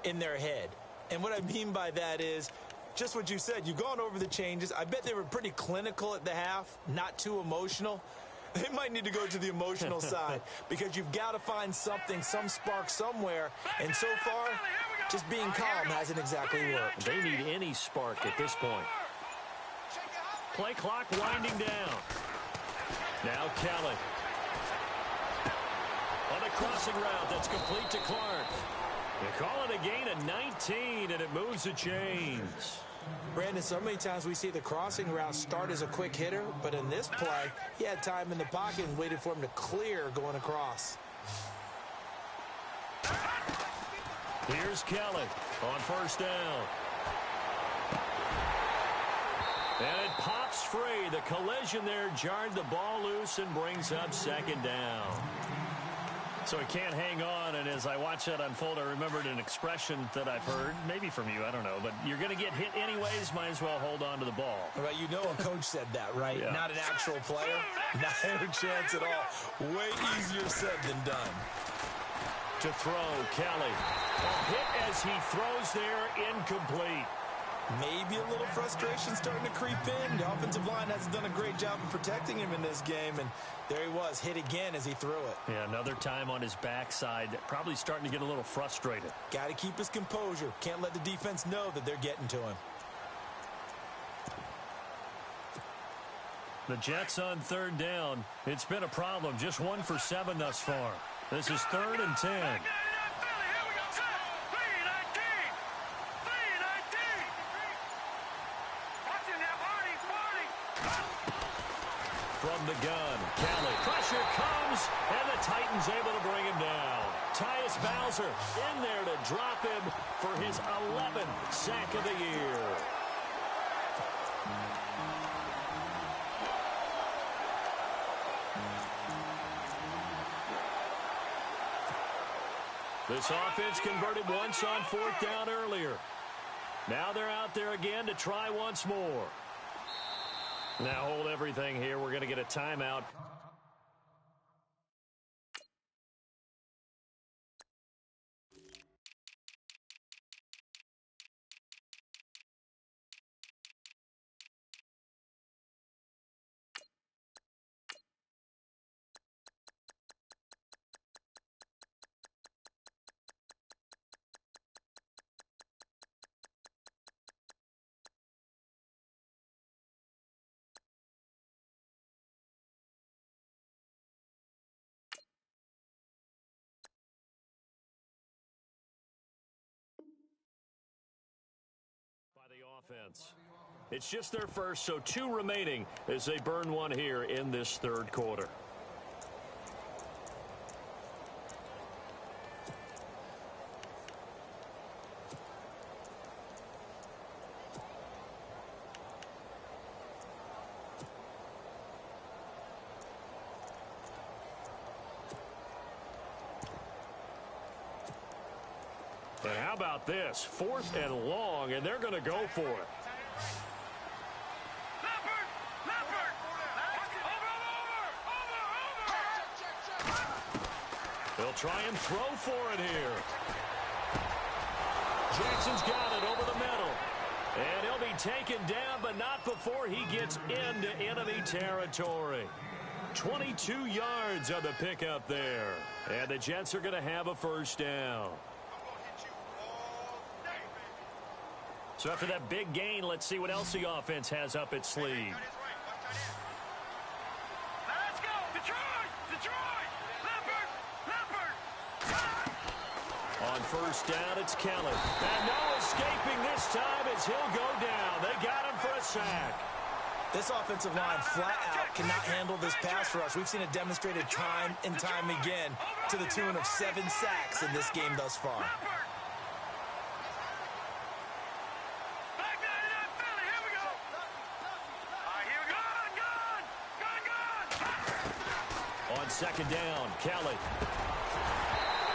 Speaker 4: in their head. And what I mean by that is just what you said. You've gone over the changes. I bet they were pretty clinical at the half, not too emotional. They might need to go to the emotional side because you've got to find something, some spark somewhere. And so far, just being calm hasn't exactly worked.
Speaker 3: They need any spark at this point. Play clock winding down. Now Kelly. On the crossing route, that's complete to Clark. They call it a gain of 19, and it moves the chains.
Speaker 4: Brandon, so many times we see the crossing route start as a quick hitter, but in this play, he had time in the pocket and waited for him to clear going across.
Speaker 3: Here's Kelly on first down. And it pops free. The collision there jarred the ball loose and brings up second down. So he can't hang on, and as I watch that unfold, I remembered an expression that I've heard, maybe from you, I don't know, but you're going to get hit anyways, might as well hold on to the ball.
Speaker 4: Right, you know a coach said that, right?
Speaker 3: Yeah.
Speaker 4: Not an actual player. Not a chance at all. Way easier said than done.
Speaker 3: To throw, Kelly. A hit as he throws there, incomplete.
Speaker 4: Maybe a little frustration starting to creep in. The offensive line hasn't done a great job of protecting him in this game, and there he was, hit again as he threw it.
Speaker 3: Yeah, another time on his backside, probably starting to get a little frustrated.
Speaker 4: Got to keep his composure. Can't let the defense know that they're getting to him.
Speaker 3: The Jets on third down. It's been a problem. Just 1 for 7 thus far. This is 3rd and 10. From the gun, Kelly. Pressure comes, and the Titans able to bring him down. Tyus Bowser in there to drop him for his 11th sack of the year. This offense converted once on 4th down earlier. Now they're out there again to try once more. Now hold everything here. We're going to get a timeout. Offense. It's just their first, so 2 remaining as they burn one here in this 3rd quarter. And how about this? 4th and long, and they're going to go for it. They'll try and throw for it here. Jackson's got it over the middle. And he'll be taken down, but not before he gets into enemy territory. 22 yards on the pickup there. And the Jets are going to have a 1st down. So after that big gain, let's see what else the offense has up its sleeve.
Speaker 1: Let's go! Detroit! Detroit! Leopard!
Speaker 3: On 1st down, it's Kelly. And no escaping this time as he'll go down. They got him for a sack.
Speaker 4: This offensive line flat out cannot handle this pass rush. We've seen it demonstrated time and time again to the tune of 7 sacks in this game thus far.
Speaker 3: On 2nd down, Kelly.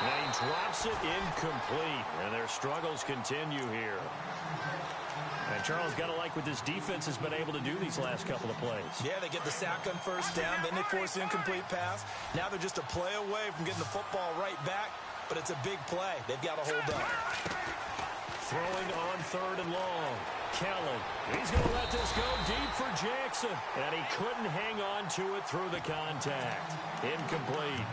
Speaker 3: And he drops it incomplete. And their struggles continue here. And Charles, got to like what this defense has been able to do these last couple of plays.
Speaker 4: Yeah, they get the sack on 1st down, then they force the incomplete pass. Now they're just a play away from getting the football right back, but it's a big play. They've got to hold up.
Speaker 3: Throwing on 3rd and long. Kelly, he's going to let this go deep for Jackson. And he couldn't hang on to it through the contact. Incomplete.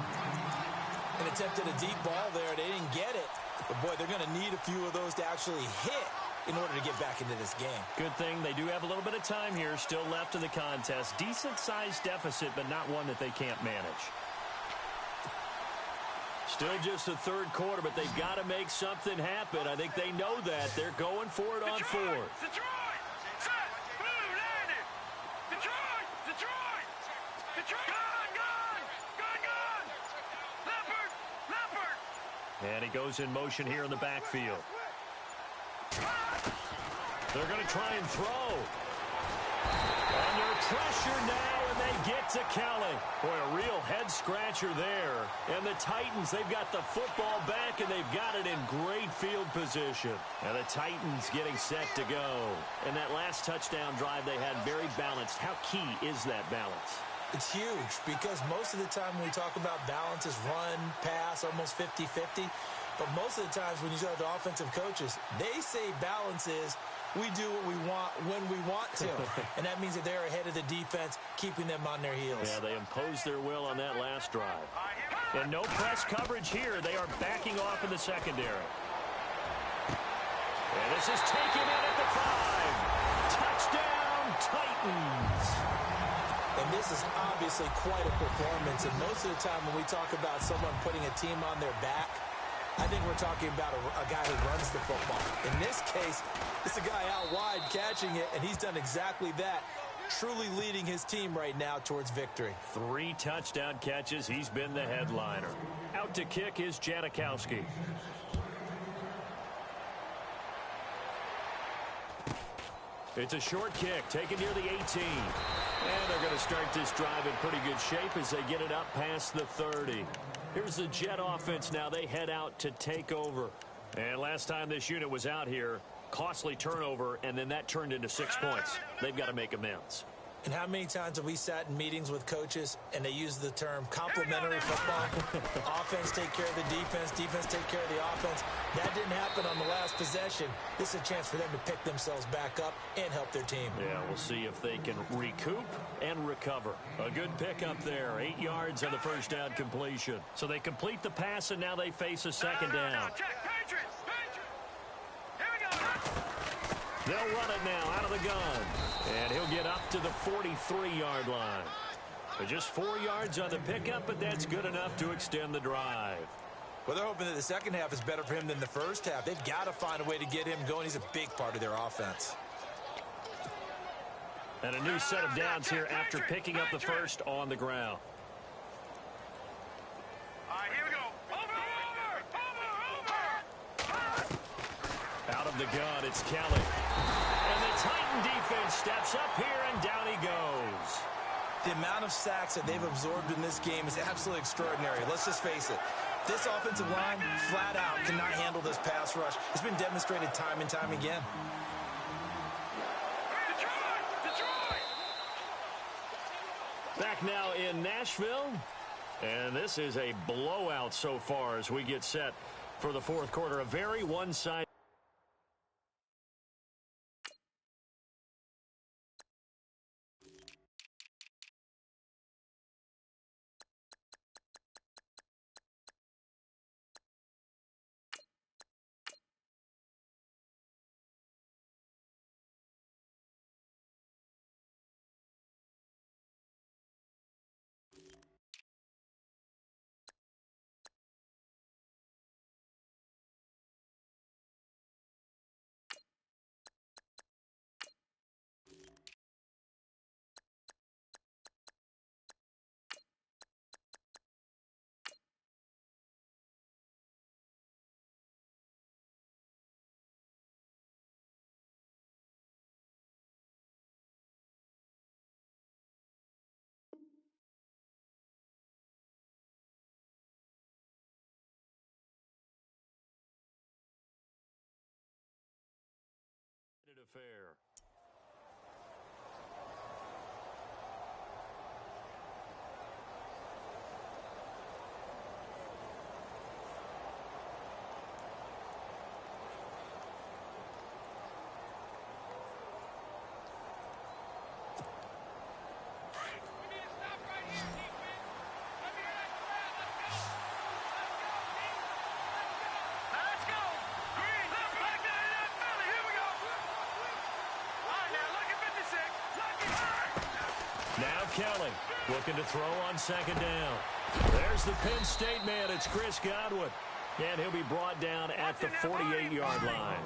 Speaker 4: And attempted a deep ball there. They didn't get it. But, boy, they're going to need a few of those to actually hit in order to get back into this game.
Speaker 3: Good thing they do have a little bit of time here still left in the contest. Decent-sized deficit, but not one that they can't manage. Still just the 3rd quarter, but they've got to make something happen. I think they know that. They're going for it on 4th.
Speaker 1: Detroit! Set! Blue landed! Detroit! Detroit! Detroit! Gun! Leopard! Leopard!
Speaker 3: And he goes in motion here in the backfield. They're going to try and throw. And they're pressured now, and they get to Kelly. Boy, a real head-scratcher there. And the Titans, they've got the football back, and they've got it in great field position. And the Titans getting set to go. And that last touchdown drive they had very balanced. How key is that balance?
Speaker 4: It's huge because most of the time when we talk about balance is run, pass, almost 50-50. But most of the times when you talk to offensive coaches, they say balance is we do what we want when we want to. And that means that they're ahead of the defense, keeping them on their heels.
Speaker 3: Yeah, they imposed their will on that last drive. And no press coverage here. They are backing off in the secondary. And this is taken in at the 5. Touchdown, Titans.
Speaker 4: And this is obviously quite a performance. And most of the time when we talk about someone putting a team on their back, I think we're talking about a guy who runs the football. In this case, it's a guy out wide catching it, and he's done exactly that. truly leading his team right now towards victory.
Speaker 3: 3 touchdown catches. He's been the headliner. Out to kick is Janikowski. It's a short kick taken near the 18. And they're going to start this drive in pretty good shape as they get it up past the 30. Here's the Jet offense now. They head out to take over. And last time this unit was out here, costly turnover, and then that turned into 6 points. They've got to make amends.
Speaker 4: And how many times have we sat in meetings with coaches and they use the term complementary football? Offense take care of the defense, defense take care of the offense. That didn't happen on the last possession. This is a chance for them to pick themselves back up and help their team.
Speaker 3: Yeah, we'll see if they can recoup and recover. A good pickup there. 8 yards on the first down completion. So they complete the pass, and now they face a second down. They'll run it now out of the gun. And he'll get up to the 43-yard line. Just 4 yards on the pickup, but that's good enough to extend the drive.
Speaker 4: Well, they're hoping that the second half is better for him than the first half. They've got to find a way to get him going. He's a big part of their offense.
Speaker 3: And a new set of downs here after picking up the first on the ground.
Speaker 1: All right, here we go. Over.
Speaker 3: Out of the gun, it's Kelly. And the Titan defense steps up here, and down he goes.
Speaker 4: The amount of sacks that they've absorbed in this game is absolutely extraordinary. Let's just face it. This offensive line, flat out, cannot handle this pass rush. It's been demonstrated time and time again.
Speaker 1: Detroit!
Speaker 3: Back now in Nashville. And this is a blowout so far as we get set for the fourth quarter. A very one-sided. Affair. Now Kelly looking to throw on second down. There's the Penn State man. It's Chris Godwin. And he'll be brought down at the 48-yard line.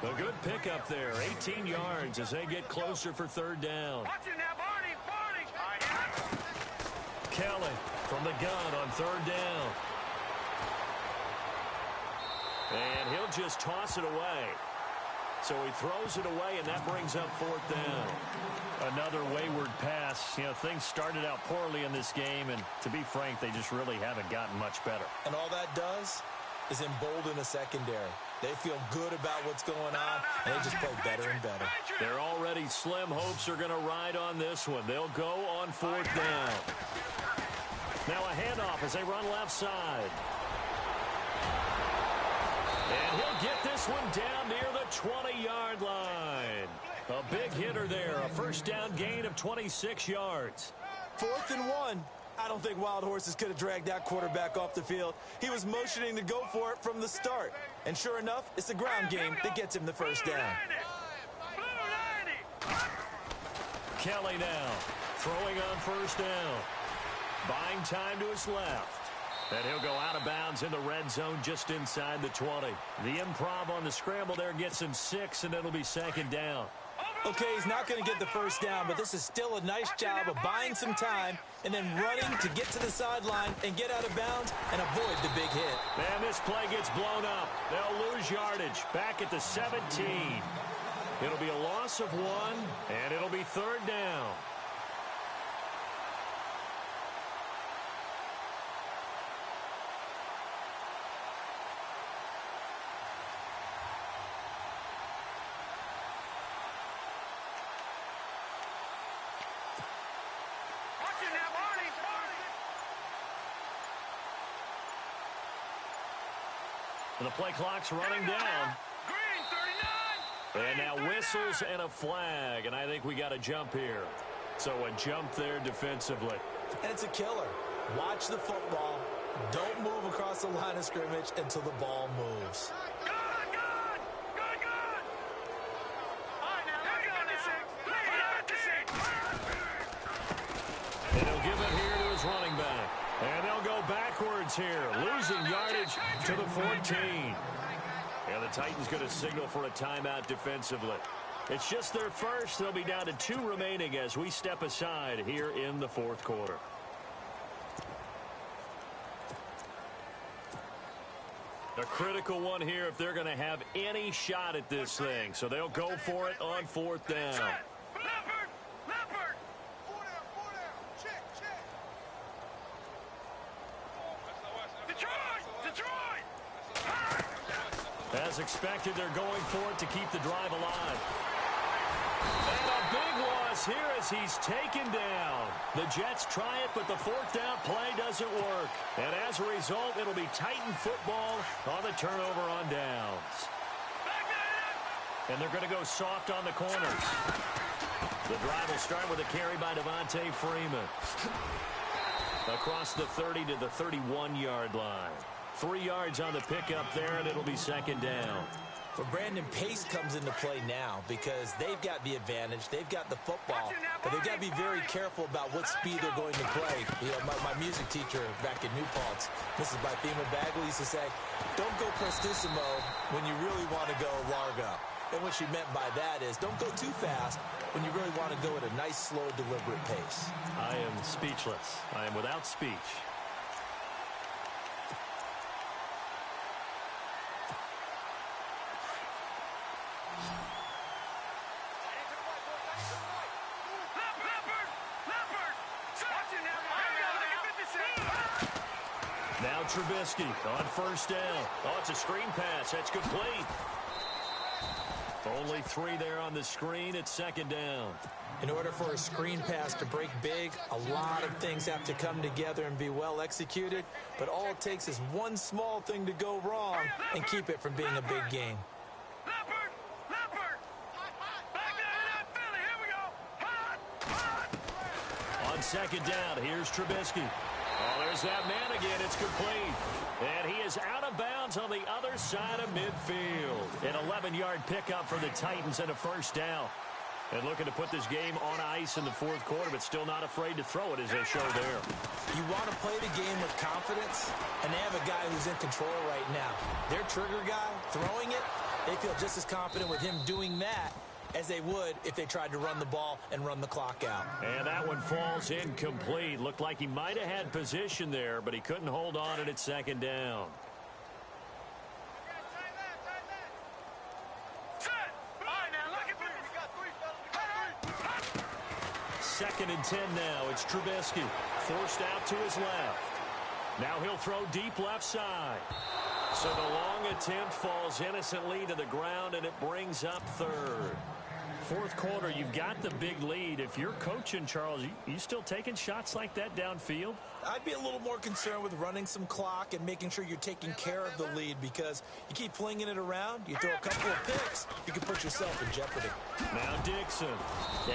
Speaker 3: A good pickup there. 18 yards as they get closer for third down. Kelly from the gun on third down. And he'll just toss it away. So he throws it away, and that brings up fourth down. Another wayward pass. You know, things started out poorly in this game, and to be frank, they just really haven't gotten much better.
Speaker 4: And all that does is embolden a secondary. They feel good about what's going on, and they just play better and better.
Speaker 3: Their already slim hopes are going to ride on this one. They'll go on fourth down. Now a handoff as they run left side. And he'll get this one down near the 20-yard line. A big hitter there. A first down gain of 26 yards.
Speaker 4: 4th and 1. I don't think Wild Horses could have dragged that quarterback off the field. He was motioning to go for it from the start. And sure enough, it's the ground game that gets him the first down.
Speaker 3: Kelly now throwing on first down. Buying time to his left. And he'll go out of bounds in the red zone just inside the 20. The improv on the scramble there gets him 6, and it'll be second down.
Speaker 4: Okay, he's not going to get the first down, but this is still a nice job of buying some time and then running to get to the sideline and get out of bounds and avoid the big hit.
Speaker 3: And this play gets blown up. They'll lose yardage back at the 17. It'll be a loss of 1, and it'll be 3rd down. And the play clock's running down. And now whistles and a flag, and I think we got a jump here. So a jump there defensively.
Speaker 4: And it's a killer. Watch the football. Don't move across the line of scrimmage until the ball moves.
Speaker 3: And he'll give it here to his running back. And they'll go backwards here, losing yardage to the 14. And the Titans going to signal for a timeout defensively. It's just their first. They'll be down to 2 remaining as we step aside here in the 4th quarter. A critical one here if they're going to have any shot at this thing. So they'll go for it on 4th down. As expected, they're going for it to keep the drive alive. And a big loss here as he's taken down. The Jets try it, but the 4th down play doesn't work. And as a result, it'll be Titan football on the turnover on downs. And they're going to go soft on the corners. The drive will start with a carry by Devontae Freeman. Across the 30 to the 31-yard line. 3 yards on the pickup there, and it'll be 2nd down.
Speaker 4: But Brandon, pace comes into play now because they've got the advantage. They've got the football, but they've got to be very careful about what speed they're going to play. You know, my music teacher back in New Paltz, Mrs. Bythema Bagley, used to say, don't go prestissimo when you really want to go largo. And what she meant by that is don't go too fast when you really want to go at a nice, slow, deliberate pace.
Speaker 3: I am speechless. I am without speech. Now Trubisky on 1st down. Oh, it's a screen pass. That's complete. Only 3 there on the screen. It's 2nd down.
Speaker 4: In order for a screen pass to break big, a lot of things have to come together and be well executed. But all it takes is one small thing to go wrong and keep it from being a big game.
Speaker 3: On 2nd down, here's Trubisky. Oh, there's that man again. It's complete. And he is out of bounds on the other side of midfield. An 11-yard pickup for the Titans and a 1st down. And looking to put this game on ice in the 4th quarter, but still not afraid to throw it as they show there.
Speaker 4: You want to play the game with confidence, and they have a guy who's in control right now. Their trigger guy, throwing it, they feel just as confident with him doing that as they would if they tried to run the ball and run the clock out.
Speaker 3: And that one falls incomplete. Looked like he might have had position there, but he couldn't hold on it at 2nd down. Second and 10 now. It's Trubisky. Forced out to his left. Now he'll throw deep left side. So the long attempt falls innocently to the ground, and it brings up 3rd. 4th quarter, you've got the big lead. If you're coaching, Charles, you still taking shots like that downfield?
Speaker 4: I'd be a little more concerned with running some clock and making sure you're taking care of the lead, because you keep flinging it around, you throw a couple of picks, you can put yourself in jeopardy.
Speaker 3: Now Dixon,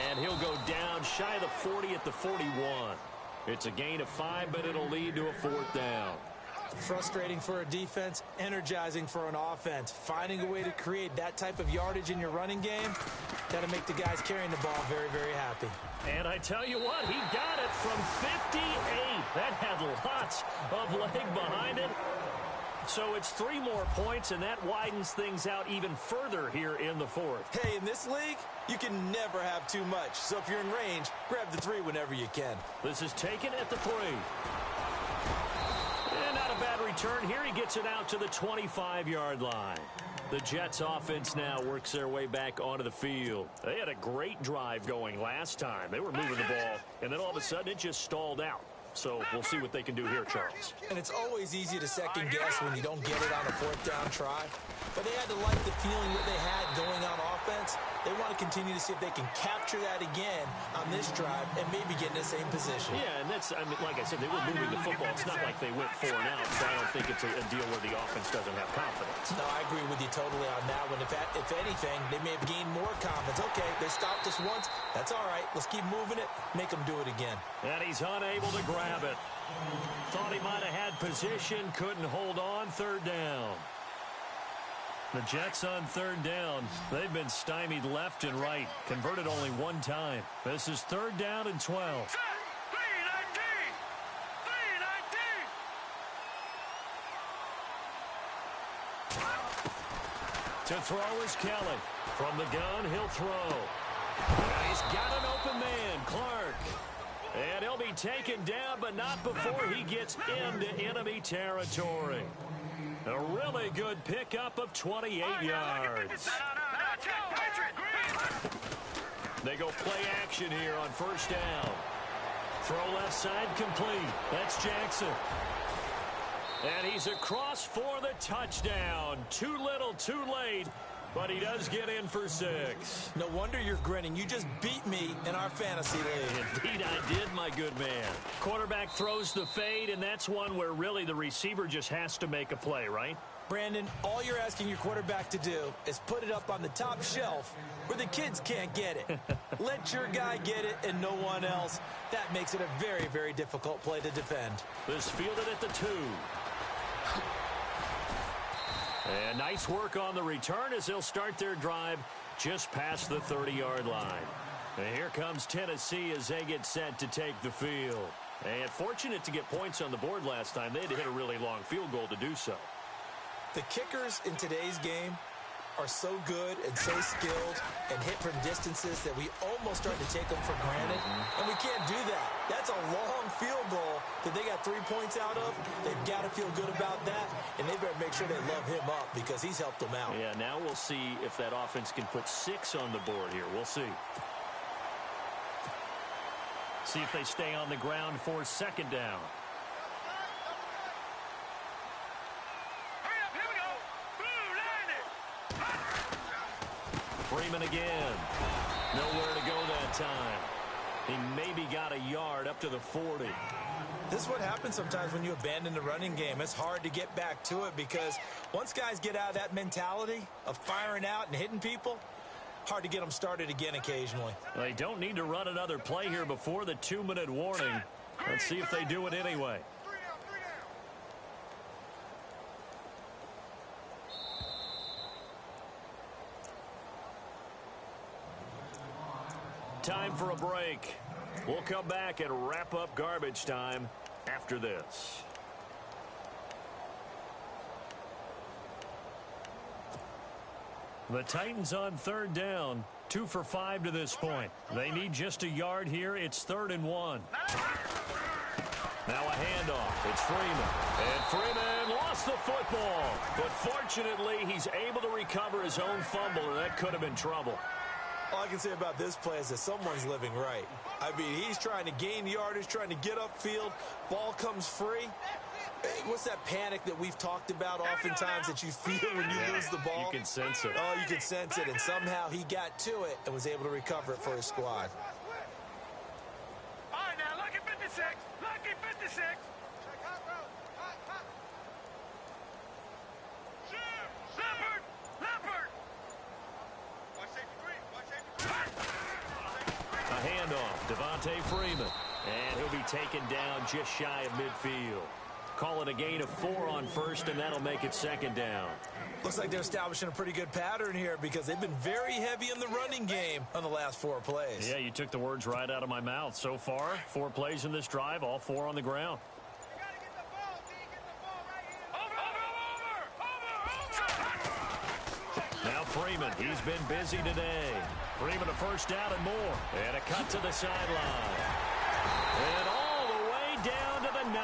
Speaker 3: and he'll go down shy of the 40 at the 41. It's a gain of 5, but it'll lead to a 4th down.
Speaker 4: Frustrating for a defense, energizing for an offense. Finding a way to create that type of yardage in your running game, that'll make the guys carrying the ball very, very happy.
Speaker 3: And I tell you what, he got it from 58. That had lots of leg behind it. So it's 3 more points, and that widens things out even further here in the fourth.
Speaker 4: Hey, in this league, you can never have too much. So if you're in range, grab the 3 whenever you can.
Speaker 3: This is taken at the 3. And not a bad return here. He gets it out to the 25-yard line. The Jets offense now works their way back onto the field. They had a great drive going last time. They were moving the ball, and then all of a sudden it just stalled out. So we'll see what they can do here, Charles.
Speaker 4: And it's always easy to second guess when you don't get it on a 4th down try. But they had to like the feeling that they had going on offense. They want to continue to see if they can capture that again on this drive and maybe get in the same position.
Speaker 3: Yeah, and that's, I mean, like I said, they were moving the football. It's not like they went 4 and out, so I don't think it's a deal where the offense doesn't have confidence.
Speaker 4: No, I agree with you totally on that one. If anything, they may have gained more confidence. Okay, they stopped us once. That's all right. Let's keep moving it. Make them do it again.
Speaker 3: And he's unable to grab it. Thought he might have had position. Couldn't hold on. 3rd down. The Jets on 3rd down. They've been stymied left and right. Converted only 1 time. This is 3rd down and 12. To throw is Kelly. From the gun, he'll throw. And he's got an open man, Clark. And he'll be taken down, but not before he gets into enemy territory. A really good pickup of 28 yards. They go play action here on 1st down. Throw left side complete. That's Jackson. And he's across for the touchdown. Too little, too late. But he does get in for 6.
Speaker 4: No wonder you're grinning. You just beat me in our fantasy league.
Speaker 3: Indeed I did, my good man. Quarterback throws the fade, and that's one where really the receiver just has to make a play, right?
Speaker 4: Brandon, all you're asking your quarterback to do is put it up on the top shelf where the kids can't get it. Let your guy get it and no one else. That makes it a very, very difficult play to defend.
Speaker 3: This fielded at the 2. And nice work on the return as they'll start their drive just past the 30-yard line. And here comes Tennessee as they get set to take the field. And fortunate to get points on the board last time. They had to hit a really long field goal to do so.
Speaker 4: The kickers in today's game are so good and so skilled and hit from distances that we almost start to take them for granted. And we can't do that. That's a long field goal that they got 3 points out of. They've got to feel good about that, and they better make sure they love him up because he's helped them out.
Speaker 3: Yeah, now we'll see if that offense can put 6 on the board here. We'll see. See if they stay on the ground for 2nd down. Freeman again. Nowhere to go that time. He maybe got a yard up to the 40.
Speaker 4: This is what happens sometimes when you abandon the running game. It's hard to get back to it because once guys get out of that mentality of firing out and hitting people, hard to get them started again occasionally.
Speaker 3: They don't need to run another play here before the 2-minute warning. Let's see if they do it anyway. Time for a break. We'll come back and wrap up garbage time after this. The Titans on 3rd down. 2 for 5 to this point. They need just a yard here. It's 3rd and 1. Now a handoff. It's Freeman. And Freeman lost the football. But fortunately, he's able to recover his own fumble, and that could have been trouble.
Speaker 4: All I can say about this play is that someone's living right. I mean, he's trying to gain yardage, trying to get upfield. Ball comes free. What's that panic that we've talked about oftentimes that you feel when you lose the ball?
Speaker 3: You can sense it.
Speaker 4: Oh, you can sense it. And somehow he got to it and was able to recover it for his squad.
Speaker 1: All right, now, lucky 56. Lucky 56. Leopard. Leopard.
Speaker 3: A handoff. Devontae Freeman. And he'll be taken down just shy of midfield. Call it a gain of 4 on 1st, and that'll make it 2nd down.
Speaker 4: Looks like they're establishing a pretty good pattern here because they've been very heavy in the running game on the last 4 plays.
Speaker 3: Yeah, you took the words right out of my mouth. So far, 4 plays in this drive, all 4 on the ground.
Speaker 1: You gotta get the ball, D. Get the ball right here. Over.
Speaker 3: Freeman. He's been busy today. Freeman a first down and more. And a cut to the sideline. And all the way down to the 9.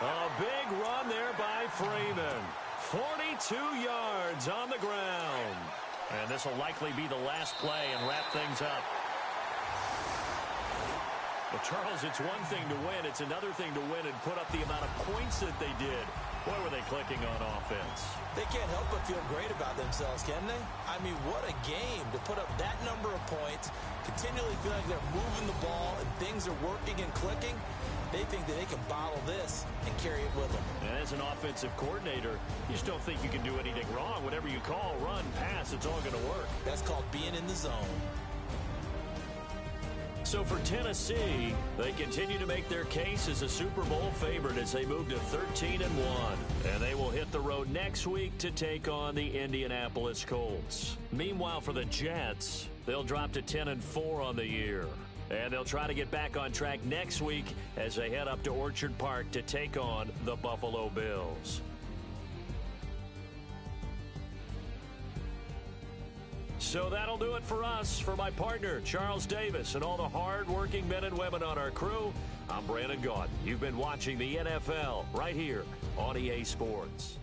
Speaker 3: A big run there by Freeman. 42 yards on the ground. And this will likely be the last play and wrap things up. Well, Charles, it's one thing to win. It's another thing to win and put up the amount of points that they did. Boy, were they clicking on offense.
Speaker 4: They can't help but feel great about themselves, can they? I mean, what a game to put up that number of points, continually feel like they're moving the ball and things are working and clicking. They think that they can bottle this and carry it with them.
Speaker 3: And as an offensive coordinator, you just don't think you can do anything wrong. Whatever you call, run, pass, it's all going to work.
Speaker 4: That's called being in the zone.
Speaker 3: So for Tennessee, they continue to make their case as a Super Bowl favorite as they move to 13-1. And they will hit the road next week to take on the Indianapolis Colts. Meanwhile, for the Jets, they'll drop to 10-4 on the year. And they'll try to get back on track next week as they head up to Orchard Park to take on the Buffalo Bills. So that'll do it for us. For my partner, Charles Davis, and all the hard-working men and women on our crew, I'm Brandon Gaudin. You've been watching the NFL right here on EA Sports.